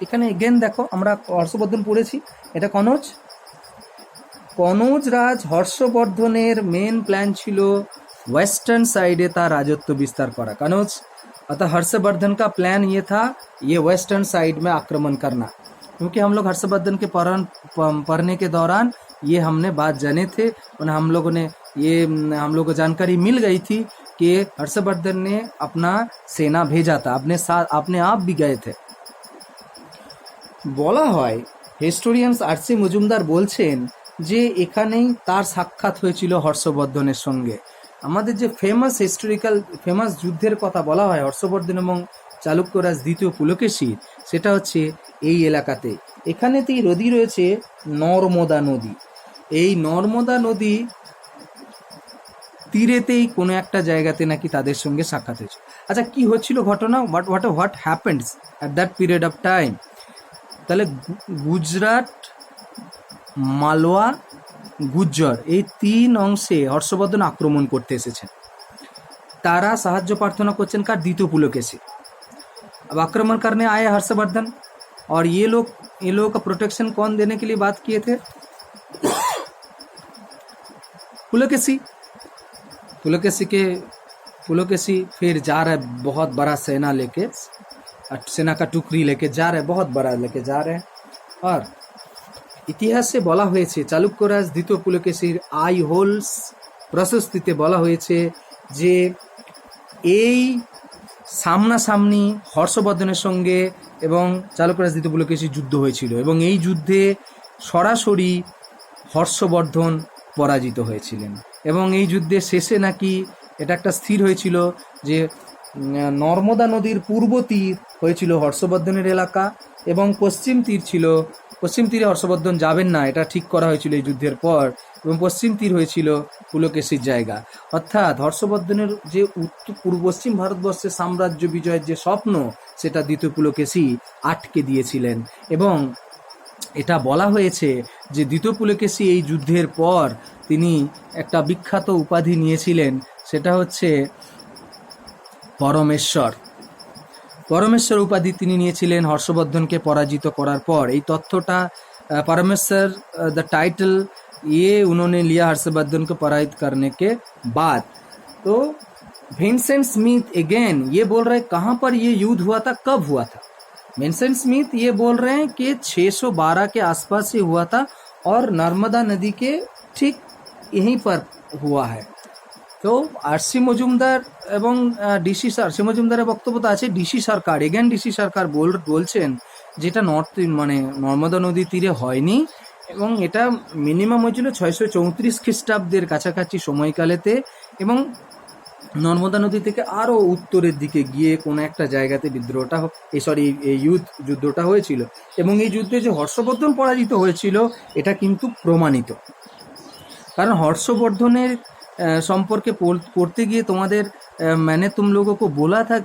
এখানে এগেন দেখো, আমরা হর্ষবর্ধন পড়েছি, এটা কনৌজ রাজ হর্ষবর্ধনের মেন প্ল্যান ছিল वेस्टर्न साइडे तार राजत्व विस्तार करा। कनौज अतः हर्षवर्धन का प्लान ये था, ये वेस्टर्न साइड में आक्रमण करना। क्योंकि हम लोग हर्षवर्धन के पढ़ने के दौरान ये हमने बात जाने थे और हम लोग को जानकारी मिल गई थी कि हर्षवर्धन ने अपना सेना भेजा था, अपने आप भी गए थे। বলা হয়, হিস্টোরিয়ানস আরসি মজুমদার বলছেন যে এখানেই তার সাক্ষাৎ হয়েছিল হর্ষবর্ধনের সঙ্গে। আমাদের যে ফেমাস যুদ্ধের কথা বলা হয় হর্ষবর্ধন এবং চালুক্যরাজ দ্বিতীয় পুলকেশীর, সেটা হচ্ছে এই এলাকাতে। এখানেতেই নদী রয়েছে নর্মদা নদী। এই নর্মদা নদী তীরেতেই কোনো একটা জায়গাতে নাকি তাদের সঙ্গে সাক্ষাৎ হয়েছে। আচ্ছা, কি হচ্ছিল ঘটনা, what happens at that period of time? তাহলে গুজরাট, মালওয়া, গুজ্জর এই তিন অংশে হর্ষবর্ধন আক্রমণ করতে এসেছেন। तारा साहाଯ୍य प्रार्थना करছেন কার? দ্বিতীয় पुलकेशी। अब आक्रमण करने आए हर्षवर्धन और ये लोग का प्रोटेक्शन कौन देने के लिए बात किए थे? पुलकेशी पुलकेशी फिर जा रहा है बहुत बड़ा सेना लेके, सेना का टुकड़ी लेके जा रहे हैं, बहुत बड़ा लेके जा रहे हैं। और ইতিহাসে বলা হয়েছে চালুক্যরাজ দ্বিতীয় পুলকেশীর আই হোলস প্রশস্তিতে বলা হয়েছে যে এই সামনাসামনি হর্ষবর্ধনের সঙ্গে এবং চালুক্যরাজ দ্বিতীয় পুলকেশীর যুদ্ধ হয়েছিল এবং এই যুদ্ধে সরাসরি হর্ষবর্ধন পরাজিত হয়েছিলেন এবং এই যুদ্ধের শেষে নাকি এটা একটা স্থির হয়েছিল যে নর্মদা নদীর পূর্ব তীর হয়েছিল হর্ষবর্ধনের এলাকা এবং পশ্চিম তীর ছিল, পশ্চিম তীরে হর্ষবর্ধন যাবেন না এটা ঠিক করা হয়েছিল এই যুদ্ধের পর, এবং পশ্চিম তীর হয়েছিল পুলকেশীর জায়গা। অর্থাৎ হর্ষবর্ধনের যে উত্তর পূর্ব পশ্চিম ভারতবর্ষের সাম্রাজ্য বিজয়ের যে স্বপ্ন সেটা দ্বিতীয় পুলকেশী আটকে দিয়েছিলেন। এবং এটা বলা হয়েছে যে দ্বিতীয় পুলকেশী এই যুদ্ধের পর তিনি একটা বিখ্যাত উপাধি নিয়েছিলেন, সেটা হচ্ছে পরমেশ্বর। পরমেশ্বর উপাধি তিনি নিয়েছিলেন হর্ষবর্ধনকে পরাজিত করার পর। এই তথ্যটা परमेश्वर द टाइटल ये उन्होंने लिया हर्षवर्धन को पराजित करने के बाद। तो विंसेंट स्मिथ अगेन ये बोल रहे हैं कहाँ पर ये युद्ध हुआ था, कब हुआ था। विंसेंट स्मिथ ये बोल रहे हैं कि 612 के आसपास ये हुआ था और नर्मदा नदी के ठीक यहीं पर हुआ है। तो आरसी मजुमदार এবং ডিসি আরসি মজুমদারের বক্তব্য তো আছে, ডিসি সরকার এগেন ডিসি সরকার বলছেন যেটা মানে নর্মদা নদী তীরে হয়নি এবং এটা মিনিমাম হয়েছিল 634 খ্রিস্টাব্দের কাছাকাছি সময়কালেতে এবং নর্মদা নদী থেকে আরও উত্তরের দিকে গিয়ে কোনো একটা জায়গাতে বিদ্রোহটা এই যুদ্ধটা হয়েছিল এবং এই যুদ্ধে যে হর্ষবর্ধন পরাজিত হয়েছিল এটা কিন্তু প্রমাণিত। কারণ হর্ষবর্ধনের संपर्क पढ़ते गए तुम्हारे मैंने तुम लोगों को बोला था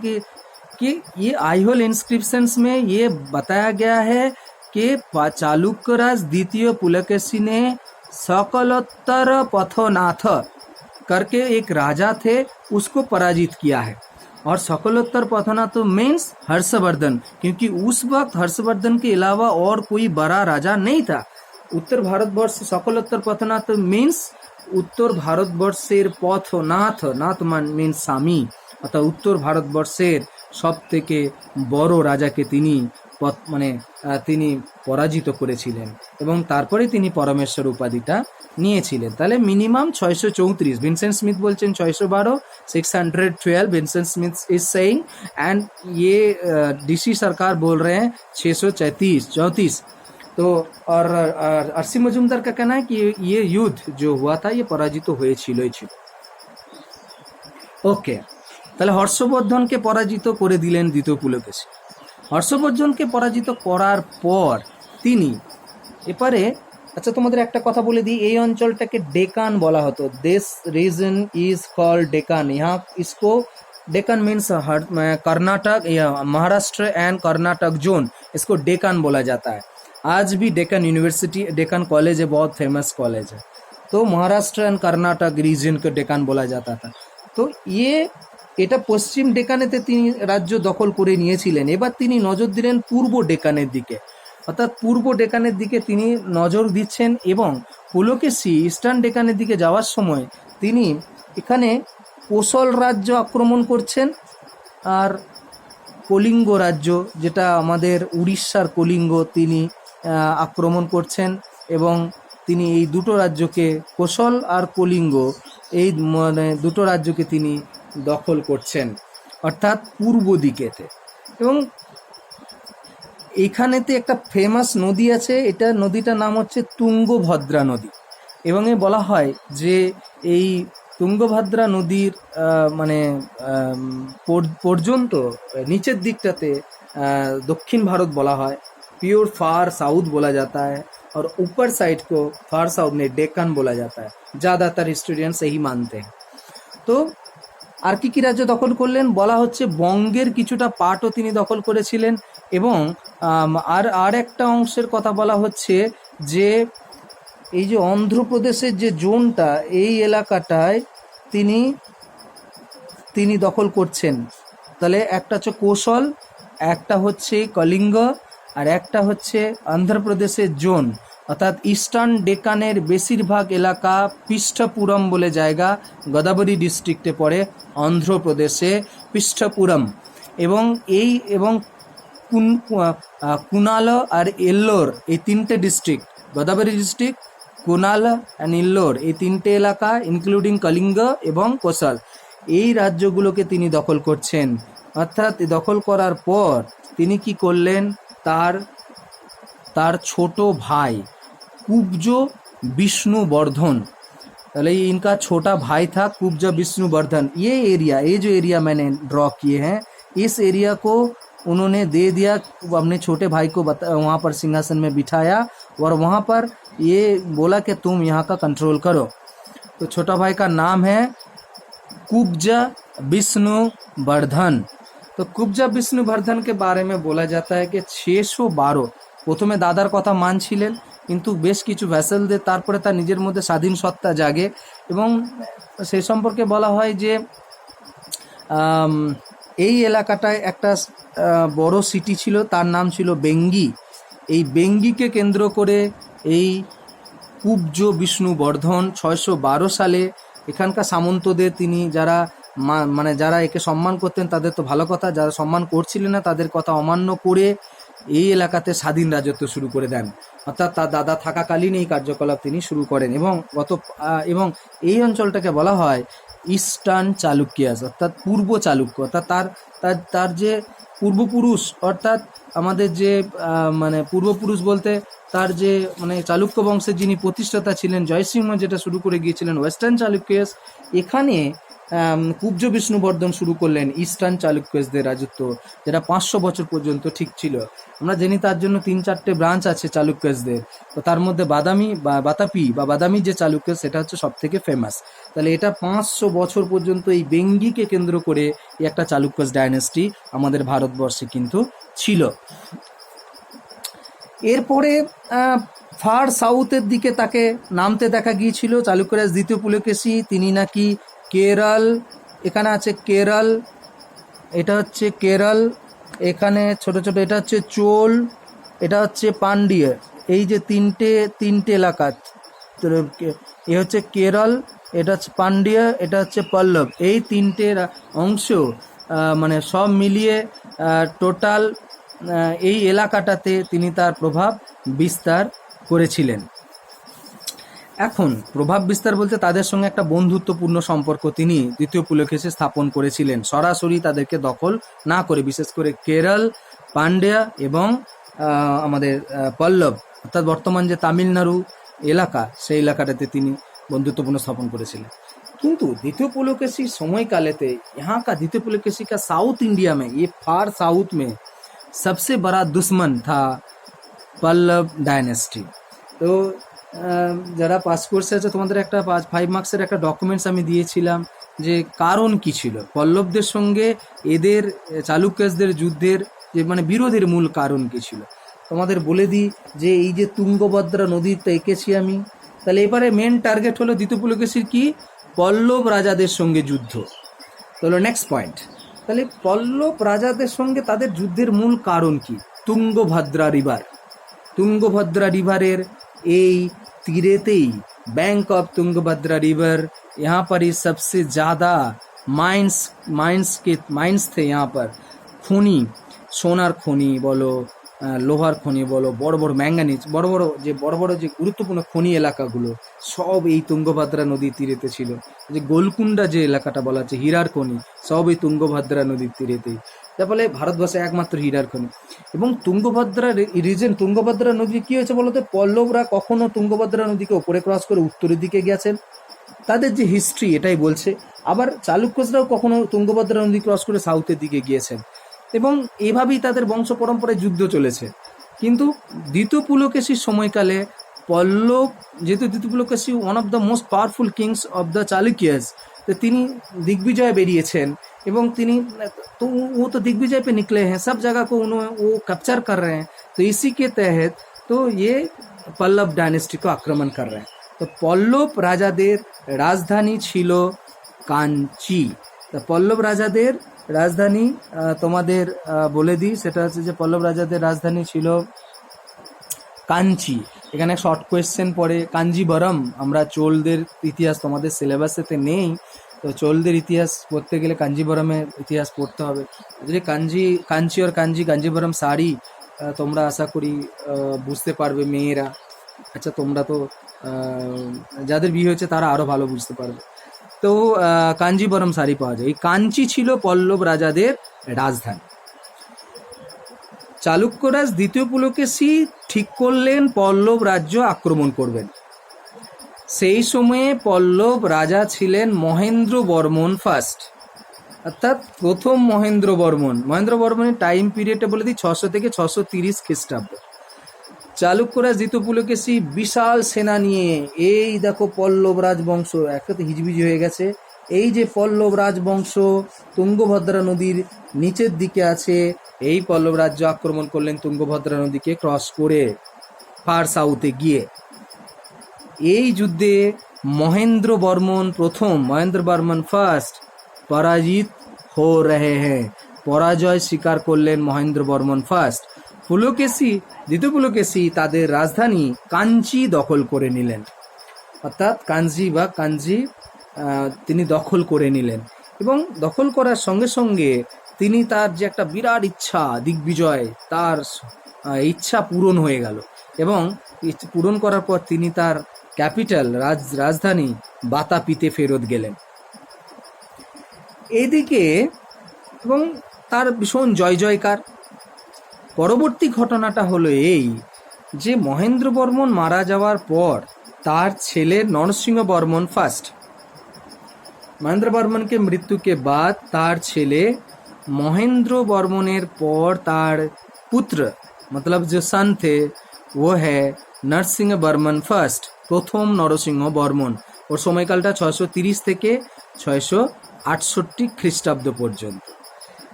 कि ये आईहोल इंस्क्रिप्शंस में ये बताया गया है कि चालुक्यराज द्वितीय पुलकेशी ने सकलोत्तर पथनाथ करके एक राजा थे उसको पराजित किया है। और सकलोत्तर पथनाथ मीन्स हर्षवर्धन, क्योंकि उस वक्त हर्षवर्धन के अलावा और कोई बड़ा राजा नहीं था। उत्तर भारतवर्ष सकलोत्तर पथनाथ मीन्स उत्तर भारतवर्षेर पथनाथ, नाथ मीन स्वामी, अर्थात उत्तर भारतवर्षेर सबथेके बड़ राजाके तिनी মানে তিনি পরাজিত করেছিলেন এবং তারপরে তিনি পরমেশ্বর উপাধিটা নিয়েছিলেন। তাহলে মিনিমাম 634, विंसेंट स्मिथ बोलছেন 612, 612 Vincent Smith is saying and ये डीसी सरकार बोल रहे हैं 634। तो और आरसी मजुमदार का कहना है कि ये युद्ध जो हुआ था ये पराजित হয়েছিলই ছিল। ওকে, তাহলে হর্ষবর্ধনকে পরাজিত করে দিলেন দ্বিতীয় পুলকেশী। হর্ষবর্ধনকে পরাজিত করার পর তিনি এপারে, আচ্ছা তোমাদের একটা কথা বলে দিই, এই অঞ্চলটাকে ডেকান বলা হতো। This reason is called Deccan. यहाँ इसको Deccan means Karnataka, Maharashtra and Karnataka zone, इसको डेक्कन बोला जाता है। आज भी डेक्कन यूनिवर्सिटी, डेक्कन कॉलेज है, बहुत फेमस कॉलेज है। तो महाराष्ट्र एंड कर्नाटक रीजन को डेक्कन बोला जाता था। तो ये এটা পশ্চিম ডেকানেতে তিনি রাজ্য দখল করে নিয়েছিলেন। এবার তিনি নজর দিলেন পূর্ব ডেকানের দিকে, অর্থাৎ পূর্ব ডেকানের দিকে তিনি নজর দিচ্ছেন এবং পুলকেশী ইস্টার্ন ডেকানের দিকে যাওয়ার সময় তিনি এখানে কোশল রাজ্য আক্রমণ করছেন আর কলিঙ্গ রাজ্য, যেটা আমাদের উড়িষ্যার কলিঙ্গ, তিনি আক্রমণ করছেন এবং তিনি এই দুটো রাজ্যকে, কোশল আর কলিঙ্গ, এই মানে দুটো রাজ্যকে তিনি দখল করছেন অর্থাৎ পূর্ব দিকেতে। এবং এখানেতে একটা ফেমাস নদী আছে, এটা নদীটার নাম হচ্ছে তুঙ্গভদ্রা নদী এবং এ বলা হয় যে এই তুঙ্গভদ্রা নদীর মানে পর্যন্ত নিচের দিকটাতে दक्षिण भारत बोला है, प्योर फार साउथ बोला जाता है और ऊपर साइड को फार साउथ में डेक्कन बोला जाता है। ज़्यादातर स्टूडेंट्स यही मानते हैं। तो আর কি কি রাজ্য দখল করলেন বলা হচ্ছে বঙ্গের কিছুটা পার্টও তিনি দখল করেছিলেন এবং আর একটা অংশের কথা বলা হচ্ছে যে এই যে অন্ধ্রপ্রদেশের যে জোনটা, এই এলাকাটায় তিনি দখল করছেন। তাহলে একটা হচ্ছে কোশল, একটা হচ্ছে কলিঙ্গ আর একটা হচ্ছে অন্ধ্রপ্রদেশের জোন। অর্থাৎ ইস্টার্ন ডেকানের বেশিরভাগ এলাকা পৃষ্ঠপুরম বলে জায়গা, গোদাবরী ডিস্ট্রিক্টে পড়ে, অন্ধ্রপ্রদেশে পৃষ্ঠপুরম। এবং কুনাল আর এল্লোর, এই তিনটে district, Godavari district, Kurnool and Ellore, এই তিনটে এলাকা ইনক্লুডিং কলিঙ্গ এবং কোশল, এই রাজ্যগুলোকে তিনি দখল করছেন। অর্থাৎ দখল করার পর তিনি কি করলেন, তার ছোট ভাই कुब्ज विष्णुवर्धन, তাহলে इनका छोटा भाई था कुब्ज विष्णुवर्धन। ये एरिया, ये जो एरिया मैंने ड्रॉ किए हैं, इस एरिया को उन्होंने दे दिया, अपने छोटे भाई को वहाँ पर सिंहासन में बिठाया और वहाँ पर ये बोला कि तुम यहाँ का कंट्रोल करो। तो छोटा भाई का नाम है कुब्ज विष्णुवर्धन। तो कुब्ज विष्णुवर्धन के बारे में बोला जाता है कि 612 প্রথমে দাদার কথা মানছিলেন, কিন্তু বেশ কিছু ভ্যাসেলদের তারপরে তার নিজের মধ্যে স্বাধীন সত্তা জাগে এবং সেই সম্পর্কে বলা হয় যে এই এলাকাটায় একটা বড় সিটি ছিল, তার নাম ছিল বেঙ্গি। এই বেঙ্গিকে কেন্দ্র করে এই কুব্জ বিষ্ণুবর্ধন 612 সালে এখানকার সামন্তদের, তিনি যারা যারা একে সম্মান করতেন তাদের তো ভালো কথা, যারা সম্মান করছিলেন না তাদের কথা অমান্য করে এই এলাকাতে স্বাধীন রাজত্ব শুরু করে দেন। অর্থাৎ তার দাদা থাকাকালীন এই কার্যকলাপ তিনি শুরু করেন এবং এই অঞ্চলটাকে বলা হয় ইস্টার্ন চালুক্যাস, অর্থাৎ পূর্ব চালুক্য। অর্থাৎ তার যে পূর্বপুরুষ, অর্থাৎ আমাদের যে পূর্বপুরুষ বলতে তার যে চালুক্য বংশের যিনি প্রতিষ্ঠাতা ছিলেন জয়সিংহ, যেটা শুরু করে গিয়েছিলেন ওয়েস্টার্ন চালুক্যাস, এখানে কুব্জ বিষ্ণুবর্ধন শুরু করলেন ইস্টার্ন চালুক্যদের রাজত্ব, যেটা 500 বছর পর্যন্ত ঠিক ছিল। আমরা জানি তার জন্য 3-4টে ব্রাঞ্চ আছে চালুক্যদের, তো তার মধ্যে বাদামি যে চালুক্য, সেটা হচ্ছে সব থেকে ফেমাস। তাহলে এটা 500 বছর পর্যন্ত এই বেঙ্গিকে কেন্দ্র করে একটা চালুক্য ডাইনেস্টি আমাদের ভারতবর্ষে কিন্তু ছিল। এরপরে ফার সাউথের দিকে তাকে নামতে দেখা গিয়েছিল চালুক্যরাজ দ্বিতীয় পুলকেশী। তিনি নাকি কেরল, এখানে আছে কেরল, এটা হচ্ছে কেরল, এখানে ছোট ছোট এটা হচ্ছে চোল, এটা হচ্ছে পান্ডিয়া, এই যে তিনটে এলাকা, এ হচ্ছে কেরল, এটা হচ্ছে পান্ডিয়া, এটা হচ্ছে পল্লব, এই তিনটে অংশ সব মিলিয়ে টোটাল এই এলাকাটাতে তিনি তার প্রভাব বিস্তার করেছিলেন। এখন প্রভাব বিস্তার বলতে তাদের সঙ্গে একটা বন্ধুত্বপূর্ণ সম্পর্ক তিনি দ্বিতীয় পুলকেশী স্থাপন করেছিলেন, সরাসরি তাদেরকে দখল না করে, বিশেষ করে কেরল, পান্ডিয়া এবং আমাদের পল্লব, অর্থাৎ বর্তমান যে তামিলনাড়ু এলাকা, সেই এলাকাটাতে তিনি বন্ধুত্বপূর্ণ স্থাপন করেছিলেন। কিন্তু দ্বিতীয় पुलकेशी সময়কালেতে यहाँ का द्वितीय पुलकेशी का साउथ इंडिया में, ये फार साउथ में सबसे बड़ा दुश्मन था पल्लव डायनेस्टी। तो যারা পাস কোর্সে আছে তোমাদের একটা 5 মার্কসের একটা ডকুমেন্টস আমি দিয়েছিলাম যে কারণ কি ছিল পল্লবদের সঙ্গে এদের চালুক্যদের যুদ্ধের, যে বিরোধের মূল কারণ কি ছিল। তোমাদের বলে দিই যে এই যে তুঙ্গভদ্রা নদীতে এঁকেছি আমি, তাহলে এবারে মেন টার্গেট হলো দ্বিতীয় পুলকেশীর কি, পল্লব রাজাদের সঙ্গে যুদ্ধ। তাহলে নেক্সট পয়েন্ট, তাহলে পল্লব রাজাদের সঙ্গে তাদের যুদ্ধের মূল কারণ কি, তুঙ্গভদ্রা রিভারের এই तीरेतेई, बैंक ऑफ तुंगभद्रा रिवर, यहाँ पर ही सबसे ज़्यादा माइंस थे। यहाँ पर खनि, सोनार खनि बोलो, लोहार खनि बोलो, बड़ बड़ मैंगानिज, बड़ बड़ जो गुरुत्वपूर्ण खनि एलाकागुलो सब এই তুঙ্গভদ্রা নদীর তীরেতে ছিল। যে গোলকুন্ডা যে এলাকাটা বলা হচ্ছে হীরার খনি, সব এই তুঙ্গভদ্রা নদীর তীরেতেই। যার ফলে ভারতবর্ষে একমাত্র হীরার খনি। এবং তুঙ্গভদ্রা তুঙ্গভদ্রা নদী কি হয়েছে বলতে, পল্লবরা কখনো তুঙ্গভদ্রা নদীকে ওপরে ক্রস করে উত্তরের দিকে গেছেন, তাদের যে হিস্ট্রি এটাই বলছে। আবার চালুক্যরাও কখনো তুঙ্গভদ্রা নদী ক্রস করে সাউথের দিকে গিয়েছেন এবং এভাবেই তাদের বংশ পরম্পরায় যুদ্ধ চলেছে। কিন্তু দ্বিতীয় পুলকেশীর সময়কালে পল্লব, যেহেতু দ্বিতীয় Pulakeshi one of the most powerful kings of the Chalukyas, তো তিনি दिग्विजय বেরিয়েছেন এবং তিনি तो वो तो दिग्विजय पे निकले हैं, सब जगह को वो कैप्चर कर रहे हैं। तो इसी के तहत तो ये पल्लव डायनेस्टी को आक्रमण कर रहे हैं। तो पल्लव রাজাদের রাজধানী ছিল কাঞ্চি। তো পল্লব রাজাদের রাজধানী তোমাদের বলে দিই, সেটা হচ্ছে যে পল্লব রাজাদের রাজধানী ছিল কাঞ্চি। এখানে শর্ট কোয়েশ্চেন পড়ে কাঞ্জিবরম। আমরা চোলদের ইতিহাস তোমাদের সিলেবাসেতে নেই, তো চোলদের ইতিহাস পড়তে গেলে কাঞ্জিবরমের ইতিহাস পড়তে হবে। যদি কাঞ্জিবরম শাড়ি তোমরা আশা করি বুঝতে পারবে মেয়েরা। আচ্ছা, তোমরা তো যাদের বিয়ে হয়েছে তারা আরও ভালো বুঝতে পারবে। তো কাঞ্জিবরম শাড়ি পাওয়া যায়। এই কাঞ্চি ছিল পল্লব রাজাদের রাজধানী। চালুক্যরাজ দ্বিতীয় পুলকেশী ঠিক করলেন পল্লব রাজ্য আক্রমণ করবেন। সেই সময়ে পল্লব রাজা ছিলেন মহেন্দ্র বর্মন ফার্স্ট, অর্থাৎ প্রথম মহেন্দ্র বর্মনের টাইম পিরিয়ডটা বলে দিই 600 থেকে 630 খ্রিস্টাব্দ। চালুক্যরাজ দ্বিতীয় পুলকেশী বিশাল সেনা নিয়ে, এই দেখো পল্লব রাজবংশ একসাথে হিজবিজি হয়ে গেছে। এই যে পল্লব রাজবংশ তুঙ্গভদ্রা নদীর নিচের দিকে আছে, এই পল্লব রাজ্য আক্রমণ করলেন তুঙ্গভদ্রা নদীকে ক্রস করে ফার সাউথে গিয়ে। এই যুদ্ধে মহেন্দ্র বর্মন ফার্স্ট পরাজিত হো রহে হ্যাঁ, পরাজয় স্বীকার করলেন মহেন্দ্র বর্মন ফার্স্ট। দ্বিতীয় পুলকেশী তাদের রাজধানী কাঞ্চি দখল করে নিলেন, অর্থাৎ কাঞ্জি তিনি দখল করে নিলেন। এবং দখল করার সঙ্গে সঙ্গে তিনি তার যে একটা বিরাট ইচ্ছা দিগ্বিজয়, তার ইচ্ছা পূরণ হয়ে গেল। এবং পূরণ করার পর তিনি তার ক্যাপিটাল রাজধানী বাতাপিতে ফেরত গেলেন। এদিকে এবং তার ভীষণ জয়কার। পরবর্তী ঘটনাটা হলো এই যে মহেন্দ্র বর্মন মারা যাওয়ার পর তার ছেলে নরসিংহ বর্মন ফার্স্ট, महेंद्र बर्मन के मृत्यु के बाद तार छेले महेंद्र बर्मनेर पर तार पुत्र मतलब जो सन थे वो है नरसिंह बर्मन फार्स्ट, प्रथम नरसिंह बर्मन। और সময়কালটা 630 থেকে 668 খ্রিস্টাব্দ পর্যন্ত।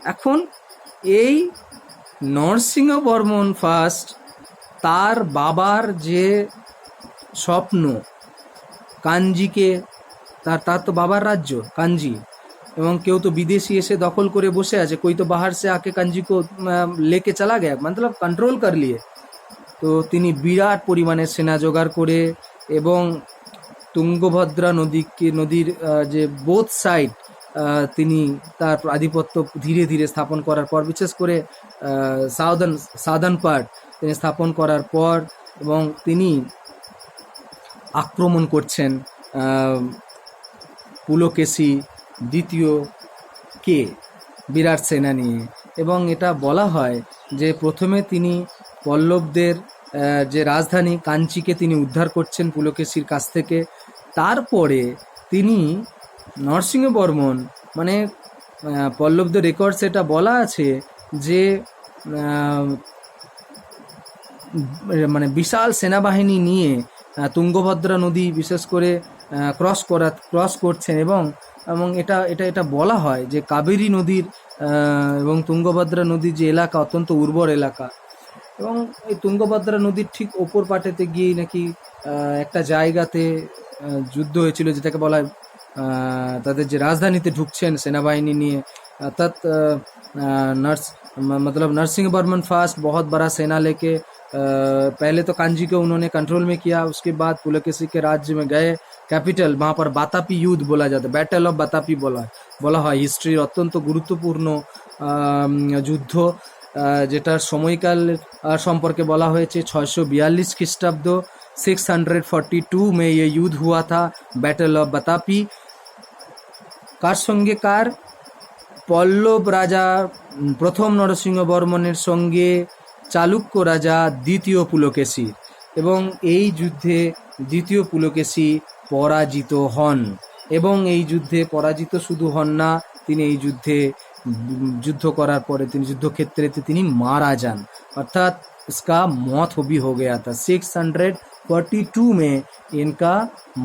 এখন এই নরসিংহ বর্মন ফার্স্ট তার বাবার যে স্বপ্ন কাঞ্জিকে, তার তো বাবার রাজ্য কাঞ্জি, এবং কেউ তো বিদেশি এসে দখল করে বসে আছে, कोई तो बाहर से आके कांजी को लेके चला गया, मतलब कंट्रोल कर लिए। তো তিনি বিরাট পরিমাণে সেনা জোগাড় করে এবং তুঙ্গভদ্রা নদীর যে বোথ সাইড তিনি তার আধিপত্য ধীরে ধীরে স্থাপন করার পর, বিশেষ করে সাউদার্ন পার্ট তিনি স্থাপন করার পর, এবং তিনি আক্রমণ করছেন পুলকেশী দ্বিতীয় কে বিরাট সেনা নিয়ে। এবং এটা বলা হয় যে প্রথমে তিনি পল্লবদের যে রাজধানী কাঞ্চিকে তিনি উদ্ধার করছেন পুলকেশীর কাছ থেকে। তারপরে তিনি নরসিংহ বর্মন মানে পল্লবদের রেকর্ডস এটা বলা আছে যে মানে বিশাল সেনাবাহিনী নিয়ে তুঙ্গভদ্রা নদী বিশেষ করে ক্রস করছেন। এবং এটা বলা হয় যে কাবেরী নদীর এবং তুঙ্গভদ্রা নদীর যে এলাকা অত্যন্ত উর্বর এলাকা, এবং এই তুঙ্গভদ্রা নদীর ঠিক ওপর পাটেতে গিয়ে নাকি একটা জায়গাতে যুদ্ধ হয়েছিল, যেটাকে বলা হয় তাদের যে রাজধানীতে ঢুকছেন সেনাবাহিনী নিয়ে, অর্থাৎ नरसिंह बर्मन फास्ट बहुत बड़ा सेना लेके पहले तो कांजी को उन्होंने कंट्रोल में किया, उसके बाद पुलकेशी के राज्य में गए, कैपिटल वहाँ पर बातापी युद्ध बोला जाता है, बैटल ऑफ बातापी বলা হয় হিস্ট্রির অত্যন্ত গুরুত্বপূর্ণ যুদ্ধ, যেটার সময়কাল সম্পর্কে বলা হয়েছে 642 খ্রিস্টাব্দ, 642 में ये युद्ध हुआ था, बैटल ऑफ बातापी। কার সঙ্গে কার? পল্লব রাজা প্রথম নরসিংহ বর্মনের সঙ্গে চালুক্য রাজা দ্বিতীয় পুলকেশী, এবং এই যুদ্ধে দ্বিতীয় পুলকেশী পরাজিত হন। এবং এই যুদ্ধে পরাজিত শুধু হন না, তিনি এই যুদ্ধ করার পরে তিনি যুদ্ধক্ষেত্রে তিনি মারা যান, অর্থাৎ इसका मौत भी हो गया था। 642 में इनका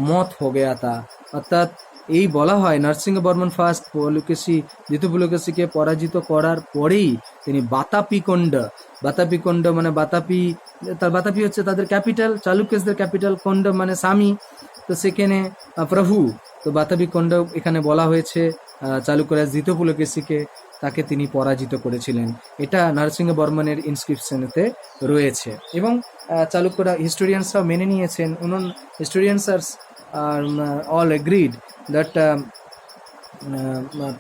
मौत हो गया था। অর্থাৎ এই বলা হয় নরসিংহ বর্মন ফার্স্ট দ্বিতীয় পুলকেশীকে পরাজিত করার পরেই তিনি বাতাপিকন্ড মানে বাতাপি হচ্ছে তাদের ক্যাপিটাল, চালুক্যদের ক্যাপিটাল, কন্ড মানে স্বামী, তো সেখানে প্রভু, তো বাতাপিকন্ড এখানে বলা হয়েছে চালুক্যরাজ দ্বিতীয় পুলকেশীকে। তাকে তিনি পরাজিত করেছিলেন। এটা নরসিংহ বর্মনের ইনস্ক্রিপশনেতে রয়েছে এবং চালুক্যরা হিস্টোরিয়ানসরাও মেনে নিয়েছেন। Historians are all agreed that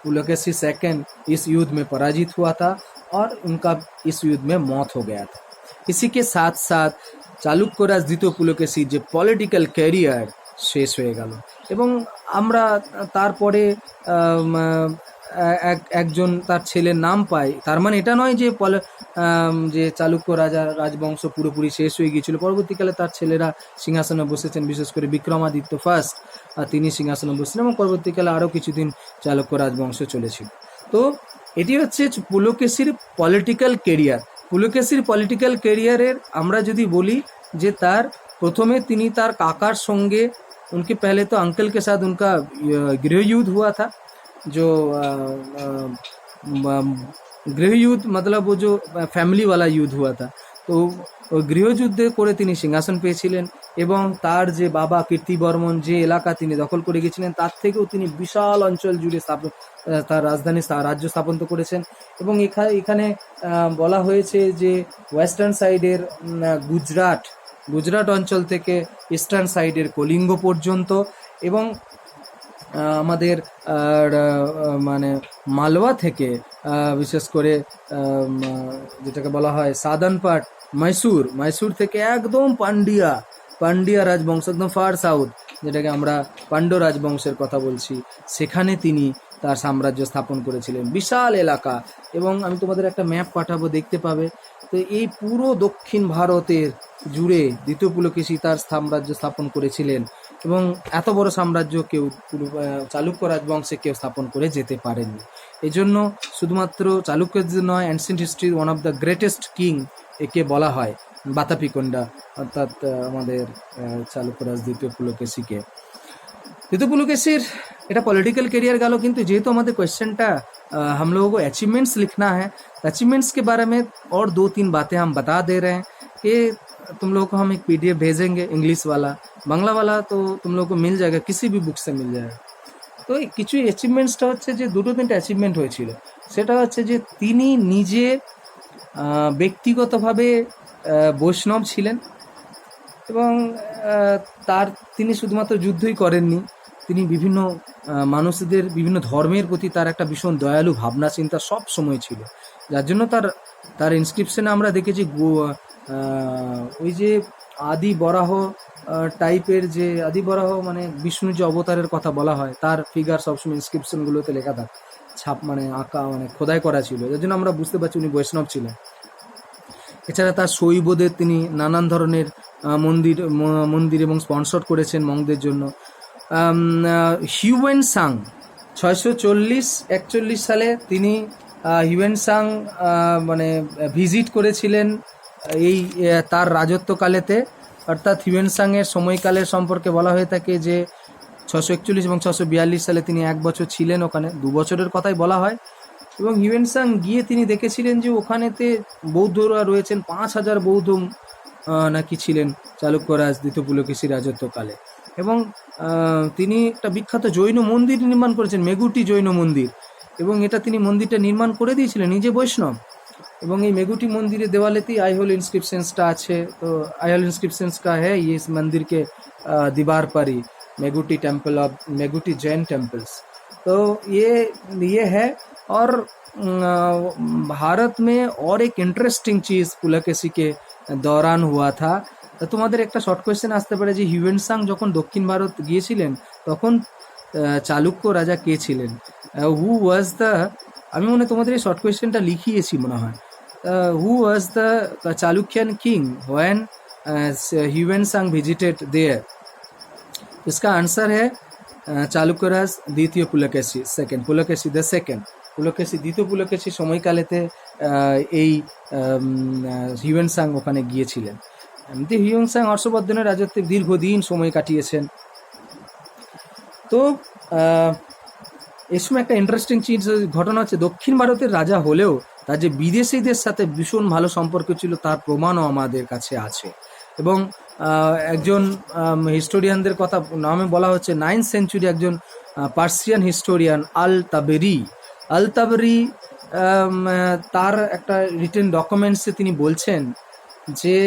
Pulakeshi second इस युद्ध में पराजित हुआ था और उनका इस युद्ध में मौत हो गया था। इसी के साथ साथ চালুক্যরাজ দ্বিতীয় পুলকেশীর যে পলিটিক্যাল ক্যারিয়ার শেষ হয়ে গেল এবং আমরা তারপরে একজন তার ছেলের নাম পাই। তার মানে এটা নয় যে যে চালুক্য রাজবংশ পুরোপুরি শেষ হয়ে গিয়েছিল। পরবর্তীকালে তার ছেলেরা সিংহাসনে বসেছেন, বিশেষ করে বিক্রমাদিত্য ফার্স্ট তিনি সিংহাসনে বসেছেন এবং পরবর্তীকালে আরও কিছুদিন চালুক্য রাজবংশ চলেছিল। তো এটি হচ্ছে পুলকেশীর পলিটিক্যাল কেরিয়ার। পুলকেশীর পলিটিক্যাল কেরিয়ারের আমরা যদি বলি যে তার প্রথমে তিনি তার কাকার সঙ্গে उनके पहले तो अंकल के साथ उनका गृह युद्ध हुआ था, जो गृह युद्ध मतलब वो जो फैमिली वाला युद्ध हुआ था। तो গৃহযুদ্ধে করে তিনি সিংহাসন পেয়েছিলেন এবং তার যে বাবা কীর্তিবর্মন যে এলাকা তিনি দখল করে গেছিলেন তার থেকেও তিনি বিশাল অঞ্চল জুড়ে তার রাজধানী রাজ্য স্থাপন করেছেন। এবং এখানে বলা হয়েছে যে ওয়েস্টার্ন সাইডের গুজরাট অঞ্চল থেকে ইস্টার্ন সাইডের কলিঙ্গ পর্যন্ত এবং আমাদের মানে মালওয়া থেকে বিশেষ করে যেটাকে বলা হয় সাদার্ন পার্ট মাইসুর থেকে একদম পান্ডিয়া রাজবংশ একদম ফার সাউথ, যেটাকে আমরা পাণ্ড্য রাজবংশের কথা বলছি, সেখানে তিনি তার সাম্রাজ্য স্থাপন করেছিলেন বিশাল এলাকা। এবং আমি তোমাদের একটা ম্যাপ পাঠাবো, দেখতে পাবে। তো এই পুরো দক্ষিণ ভারতের জুড়ে দ্বিতীয় পুলকেশী তার সাম্রাজ্য স্থাপন করেছিলেন এবং এত বড় সাম্রাজ্য কেউ চালুক্য রাজবংশে কেউ স্থাপন করে যেতে পারেননি। এই জন্য শুধুমাত্র চালুক্যের নয়, অ্যানসিয়েন্ট হিস্ট্রির one of the greatest king একে বলা হয়, বাতাপিকন্ডা, অর্থাৎ আমাদের চালুক্যরাজ দ্বিতীয় পুলকেশীকে। দ্বিতীয় পুলकेशीर এটা पॉलिटिकल करियर गलो, किंतु जेहेतु हमारे क्वेश्चनটা हम लोगों को अचीवमेंट्स लिखना है, अचीवमेंट्स के बारे में और 2-3 बातें हम बता दे रहे हैं कि तुम लोगों को हम एक PDF भेजेंगे, इंग्लिश वाला, बांग्ला वाला तो तुम लोगों को मिल जाएगा, किसी भी बुक से मिल जाएगा। তো এই কিছু অ্যাচিভমেন্টসটা হচ্ছে যে 2-3টা অ্যাচিভমেন্ট হয়েছিল। সেটা হচ্ছে যে তিনি নিজে ব্যক্তিগতভাবে বৈষ্ণব ছিলেন এবং তিনি শুধুমাত্র যুদ্ধই করেননি, তিনি বিভিন্ন মানুষদের বিভিন্ন ধর্মের প্রতি তার একটা ভীষণ দয়ালু ভাবনা চিন্তা সব সময় ছিল, যার জন্য তার ইনস্ক্রিপশনে আমরা দেখেছি ওই যে আদি বরাহ টাইপের, যে আদি বরাহ মানে বিষ্ণু যে অবতারের কথা বলা হয় তার ফিগার সবসময় ইনস্ক্রিপশনগুলোতে লেখা থাকে, ছাপ মানে আঁকা মানে খোদাই করা ছিল, যার জন্য আমরা বুঝতে পারছি উনি বৈষ্ণব ছিলেন। এছাড়া তার শৈবদের তিনি নানান ধরনের মন্দির এবং স্পন্সর করেছেন মংদের জন্য। হিউয়েনসাং 640-41 সালে তিনি হিউয়েনসাং মানে ভিজিট করেছিলেন এই তার রাজত্বকালেতে, অর্থাৎ হিউয়েনসাংয়ের সময়কালের সম্পর্কে বলা হয়ে থাকে যে 641 এবং 642 সালে তিনি 1 বছর ছিলেন ওখানে, 2 বছরের কথাই বলা হয়। এবং হিউয়েনসাং গিয়ে তিনি দেখেছিলেন যে ওখানেতে বৌদ্ধরা রয়েছেন, 5000 বৌদ্ধ নাকি ছিলেন চালুক্যরাজ দ্বিতীয় পুলকেশীর রাজত্বকালে। এবং তিনি একটা বিখ্যাত জৈন মন্দির নির্মাণ করেছেন, মেগুটি জৈন মন্দির, এবং এটা তিনি মন্দিরটা নির্মাণ করে দিয়েছিলেন নিজে বৈষ্ণব। এবং এই মেগুটি মন্দিরের দেওয়ালেতেই আইহোল ইনস্ক্রিপশনসটা আছে। তো আইহোল ইনস্ক্রিপশনস কা है ये इस मंदिर के दीवार पर ही मेगुटी टेम्पल ऑफ मेगुटी जैन टेम्पल्स। तो ये है। और भारत में और एक इंटरेस्टिंग चीज़ पुलकेशी के दौरान हुआ था। তো তোমাদের একটা শর্ট কোয়েশ্চেন আসতে পারে যে হিউয়েনসাং যখন দক্ষিণ ভারত গিয়েছিলেন তখন চালুক্য রাজা কে ছিলেন, হু ওয়াজ দ্য, আমি মনে তোমাদের এই শর্ট কোয়েশ্চেনটা লিখিয়েছি মনে হয়, who was the Chalukyan king when Hiuen Tsang visited there. इसका आंसर है চালুক্যরাজ দ্বিতীয় Pulakeshi second, Pulakeshi the second. Pulakeshi দ্বিতীয় পুলকেশী সময়কালেতে এই হিউয়েনসাং ওখানে গিয়েছিলেন। এমনিতে হিউয়েনসাং হর্ষবর্ধনের রাজত্বে দীর্ঘদিন সময় কাটিয়েছেন। তো এর সময় একটা ইন্টারেস্টিং চিজ ঘটনা হচ্ছে, দক্ষিণ ভারতের রাজা হলেও তার যে বিদেশিদের সাথে ভীষণ ভালো সম্পর্ক ছিল তার প্রমাণও আমাদের কাছে আছে। এবং একজন হিস্টোরিয়ানদের কথা নামে বলা হচ্ছে 9th সেঞ্চুরি একজন পার্সিয়ান হিস্টোরিয়ান আল তাবেরি তার একটা রিটেন ডকুমেন্টসে তিনি বলছেন যে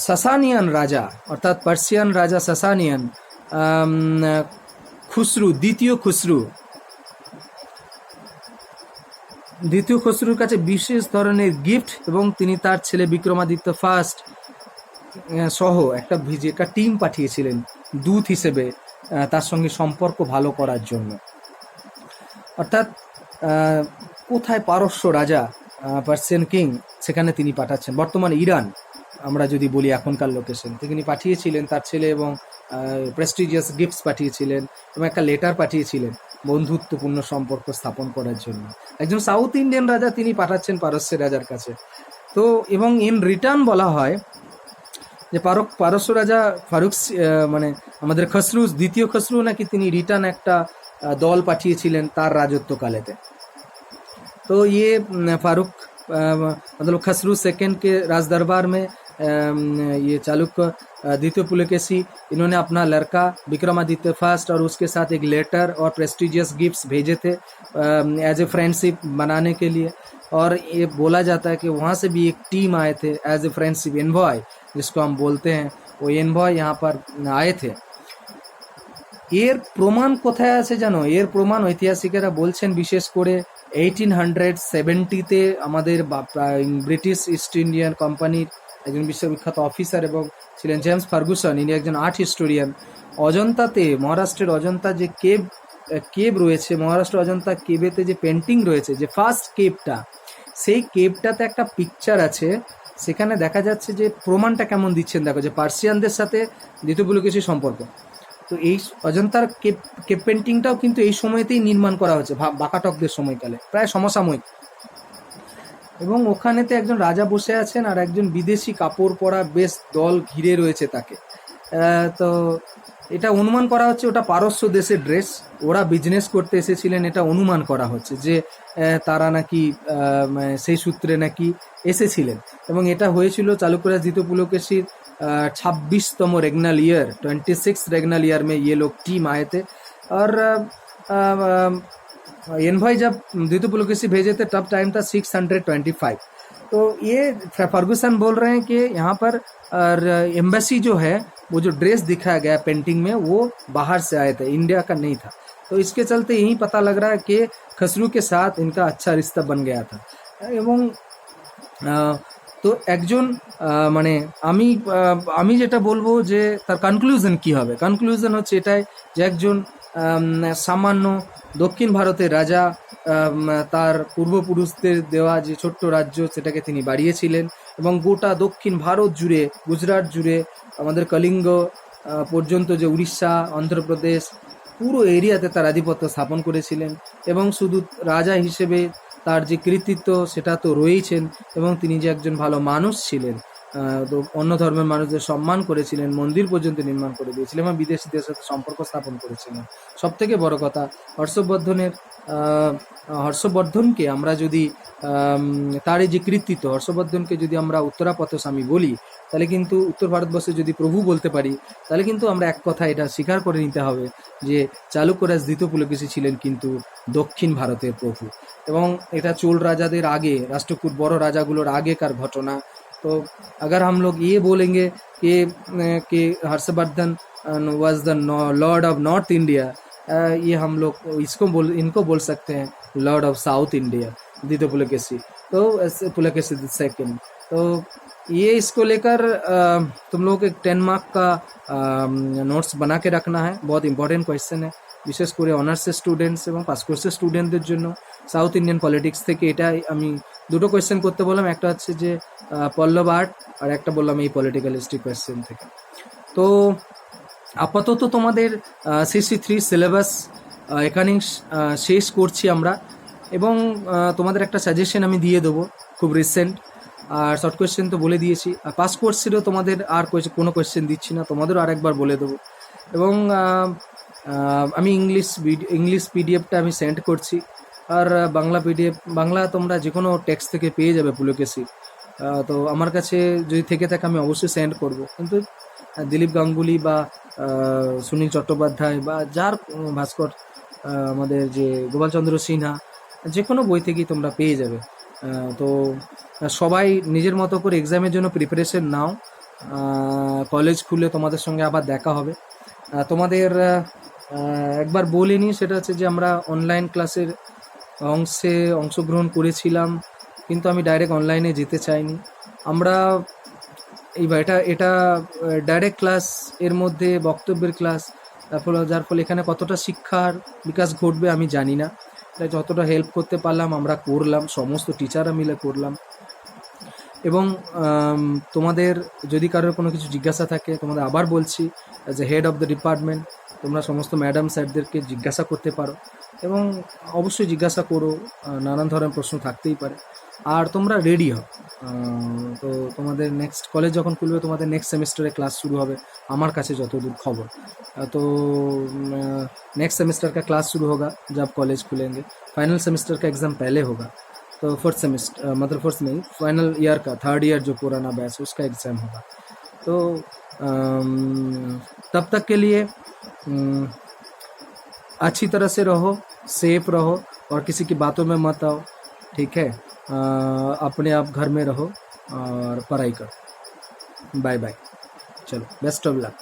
সাসানিয়ান রাজা অর্থাৎ পার্সিয়ান রাজা সাসানিয়ান খুসরু দ্বিতীয় খসরুর কাছে বিশেষ ধরনের গিফট এবং তিনি তার ছেলে বিক্রমাদিত্য ফার্স্ট সহ একটা টিম পাঠিয়েছিলেন দূত হিসেবে তার সঙ্গে সম্পর্ক ভালো করার জন্য। অর্থাৎ কোথায় পারস্য রাজা পার্সিয়ান কিং সেখানে তিনি পাঠাচ্ছেন, বর্তমান ইরান আমরা যদি বলি এখনকার লোকেশন, তিনি পাঠিয়েছিলেন তার ছেলে এবং প্রেস্টিজিয়াস গিফটস পাঠিয়েছিলেন এবং একটা লেটার পাঠিয়েছিলেন বন্ধুত্বপূর্ণ সম্পর্ক স্থাপন করার জন্য। একজন সাউথ ইন্ডিয়ান রাজা তিনি পাঠাচ্ছেন পারস্যের রাজার কাছে। তো এবং ইন রিটার্ন বলা হয় যে পারস্য রাজা ফারুক মানে আমাদের খসরু দ্বিতীয় খসরু নাকি তিনি রিটার্ন একটা দল পাঠিয়েছিলেন তার রাজত্বকালেতে। तो ये फारूक मतलब खसरू सेकंड के राज दरबार में ये चालुक्य द्वितीय पुलकेशी इन्होंने अपना लड़का विक्रमादित्य फर्स्ट और उसके साथ एक लेटर और प्रेस्टिजियस गिफ्ट्स भेजे थे एज ए फ्रेंडशिप बनाने के लिए। और ये बोला जाता है कि वहाँ से भी एक टीम आए थे एज ए फ्रेंडशिप एनवॉय जिसको हम बोलते हैं, वो एनवॉय यहाँ पर आए थे। এর প্রমাণ কোথায় আছে জানো? এর প্রমাণ ঐতিহাসিকেরা বলছেন বিশেষ করে 1870-তে আমাদের ব্রিটিশ ইস্ট ইন্ডিয়ান কোম্পানির একজন বিশ্ববিখ্যাত অফিসার এবং ছিলেন জেমস ফার্গুসন, ইনি একজন আর্ট হিস্টোরিয়ান। অজন্তাতে, মহারাষ্ট্রের অজন্তা যে কেব রয়েছে, মহারাষ্ট্র অজন্তা কেবেতে যে পেন্টিং রয়েছে, যে ফার্স্ট কেবটা, সেই কেবটাতে একটা পিকচার আছে। সেখানে দেখা যাচ্ছে যে প্রমাণটা কেমন দিচ্ছেন দেখো, যে পার্সিয়ানদের সাথে দ্বিতীয় পুলকেশীর সম্পর্ক। তো এই অজন্তার কেপ পেন্টিংটাও কিন্তু এই সময়তেই নির্মাণ করা হয়েছে, বাকাটকদের সময়কালে, প্রায় সমসাময়িক। এবং ওখানেতে একজন রাজা বসে আছেন আর একজন বিদেশি কাপড় পরা বেশ দল ঘিরে রয়েছে তাকে। তো এটা অনুমান করা হচ্ছে ওটা পারস্য দেশের ড্রেস, ওরা বিজনেস করতে এসেছিলেন, এটা অনুমান করা হচ্ছে যে তারা নাকি সেই সূত্রে নাকি এসেছিলেন। এবং এটা হয়েছিল চালুক্যরাজ দ্বিতীয় पुलकेशी 26तम रेगनल ईयर 26 रेगनल ईयर में ये लोग टीम आए थे। और एनवॉय जब द्वितीय पुलकेशी भेजे थे तब टाइम था 625। तो ये फर्गुसन बोल रहे हैं कि यहाँ पर एम्बेसी जो है, वो जो ड्रेस दिखाया गया पेंटिंग में, वो बाहर से आए थे, इंडिया का नहीं था। तो इसके चलते यही पता लग रहा है कि खसरू के साथ इनका अच्छा रिश्ता बन गया था। এবং তো একজন মানে আমি যেটা বলবো যে তার কনক্লুশন কি হবে, কনক্লুশন হচ্ছে এটাই যে একজন সামান্য দক্ষিণ ভারতের রাজা তার পূর্বপুরুষদের দেওয়া যে ছোট্ট রাজ্য সেটাকে তিনি বাড়িয়েছিলেন এবং গোটা দক্ষিণ ভারত জুড়ে, গুজরাট জুড়ে, আমাদের কলিঙ্গ পর্যন্ত যে উড়িষ্যা, অন্ধ্রপ্রদেশ, পুরো এরিয়াতে তার আধিপত্য স্থাপন করেছিলেন। এবং শুধু রাজা হিসেবে তার যে কৃতিত্ব সেটা তো রয়েছেন, এবং তিনি যে একজন ভালো মানুষ ছিলেন, তো অন্য ধর্মের মানুষদের সম্মান করেছিলেন, মন্দির পর্যন্ত নির্মাণ করে দিয়েছিলেন এবং বিদেশিদের সাথে সম্পর্ক স্থাপন করেছিলেন। সব থেকে বড় কথা, হর্ষবর্ধনকে আমরা যদি তার এই যে কৃতিত্ব, হর্ষবর্ধনকে যদি আমরা উত্তরাপথস্বামী বলি, তাহলে কিন্তু উত্তর ভারতবর্ষে যদি প্রভু বলতে পারি, তাহলে কিন্তু আমরা এক কথা এটা স্বীকার করে নিতে হবে যে চালুক্যরাজ দ্বিতীয় পুলকেশী ছিলেন কিন্তু দক্ষিণ ভারতের প্রভু। এবং এটা চোল রাজাদের আগে, রাষ্ট্রকূট বড় রাজাগুলোর আগেকার ঘটনা। तो अगर हम लोग ये बोलेंगे कि Harshvardhan was the Lord of north India, ये हम लोग इनको बोल सकते हैं लॉर्ड ऑफ साउथ इंडिया द्वितीय पुलकेशी, तो पुलकेशी सेकंड। तो ये इसको लेकर तुम लोग एक 10 मार्क का নোটস बना के रखना है, बहुत इंपॉर्टेंट क्वेश्चन है, বিশেষ করে অনার্সের স্টুডেন্টস এবং পাস কোর্সের স্টুডেন্টদের জন্য। সাউথ ইন্ডিয়ান পলিটিক্স থেকে এটাই আমি দুটো কোয়েশ্চেন করতে বললাম, একটা হচ্ছে যে পল্লব আর্ট আর একটা বললাম এই পলিটিক্যাল হিস্ট্রি কোয়েশ্চেন থেকে। তো আপাতত তোমাদের CC3 সিলেবাস এখানেই শেষ করছি আমরা, এবং তোমাদের একটা সাজেশন আমি দিয়ে দেবো খুব রিসেন্ট। আর শর্ট কোয়েশ্চেন তো বলে দিয়েছি, আর পাস কোর্সেরও তোমাদের আর কোনো কোয়েশ্চেন দিচ্ছি না, তোমাদেরও আরেকবার বলে দেবো। এবং আমি ইংলিশ পিডিএফটা আমি সেন্ড করছি, আর বাংলা পিডিএফ, বাংলা তোমরা যে কোনো টেক্সট থেকে পেয়ে যাবে পুলকেশী। তো আমার কাছে যদি থেকে থাকে আমি অবশ্যই সেন্ড করব, কিন্তু দিলীপ গাঙ্গুলি বা সুনীল চট্টোপাধ্যায় বা যার ভাস্কর, আমাদের যে গোপালচন্দ্র সিনহা, যে কোনো বই থেকেই তোমরা পেয়ে যাবে। তো সবাই নিজের মতো করে এক্সামের জন্য প্রিপারেশন নাও। কলেজ খুলে তোমাদের সঙ্গে আবার দেখা হবে। তোমাদের একবার বলিনি, সেটা হচ্ছে যে আমরা অনলাইন ক্লাসের অংশগ্রহণ করেছিলাম, কিন্তু আমি ডাইরেক্ট অনলাইনে যেতে চাইনি। আমরা এইবার এটা এটা ডাইরেক্ট ক্লাস, এর মধ্যে বক্তব্যের ক্লাস, যার ফলে এখানে কতটা শিক্ষার বিকাশ ঘটবে আমি জানি না। তাই যতটা হেল্প করতে পারলাম আমরা করলাম, সমস্ত টিচাররা মিলে করলাম। এবং তোমাদের যদি কারোর কোনো কিছু জিজ্ঞাসা থাকে, তোমাদের আবার বলছি, as a head of the department তোমরা সমস্ত ম্যাডাম স্যারদেরকে জিজ্ঞাসা করতে পারো, এবং অবশ্যই জিজ্ঞাসা করো, নানান ধরনের প্রশ্ন থাকতেই পারে। আর তোমরা রেডি হও। তো তোমাদের নেক্সট কলেজ যখন খুলবে, তোমাদের নেক্সট সেমিস্টারে ক্লাস শুরু হবে আমার কাছে যতদূর खबर। तो नेक्स्ट सेमेस्टर का क्लास शुरू होगा जब कॉलेज खुलेंगे। फाइनल सेमेस्टर का एग्ज़ाम पहले होगा, तो फोर्थ सेमेस्टर मतलब फोर्थ नहीं, फाइनल ईयर का थर्ड ईयर जो पुराना बैच उसका एग्ज़ाम होगा। तो तब तक के लिए अच्छी तरह से रहो, सेफ रहो, और किसी की बातों में मत आओ, ठीक है। अपने आप घर में रहो और पढ़ाई करो। बाय बाय, चलो बेस्ट ऑफ लक।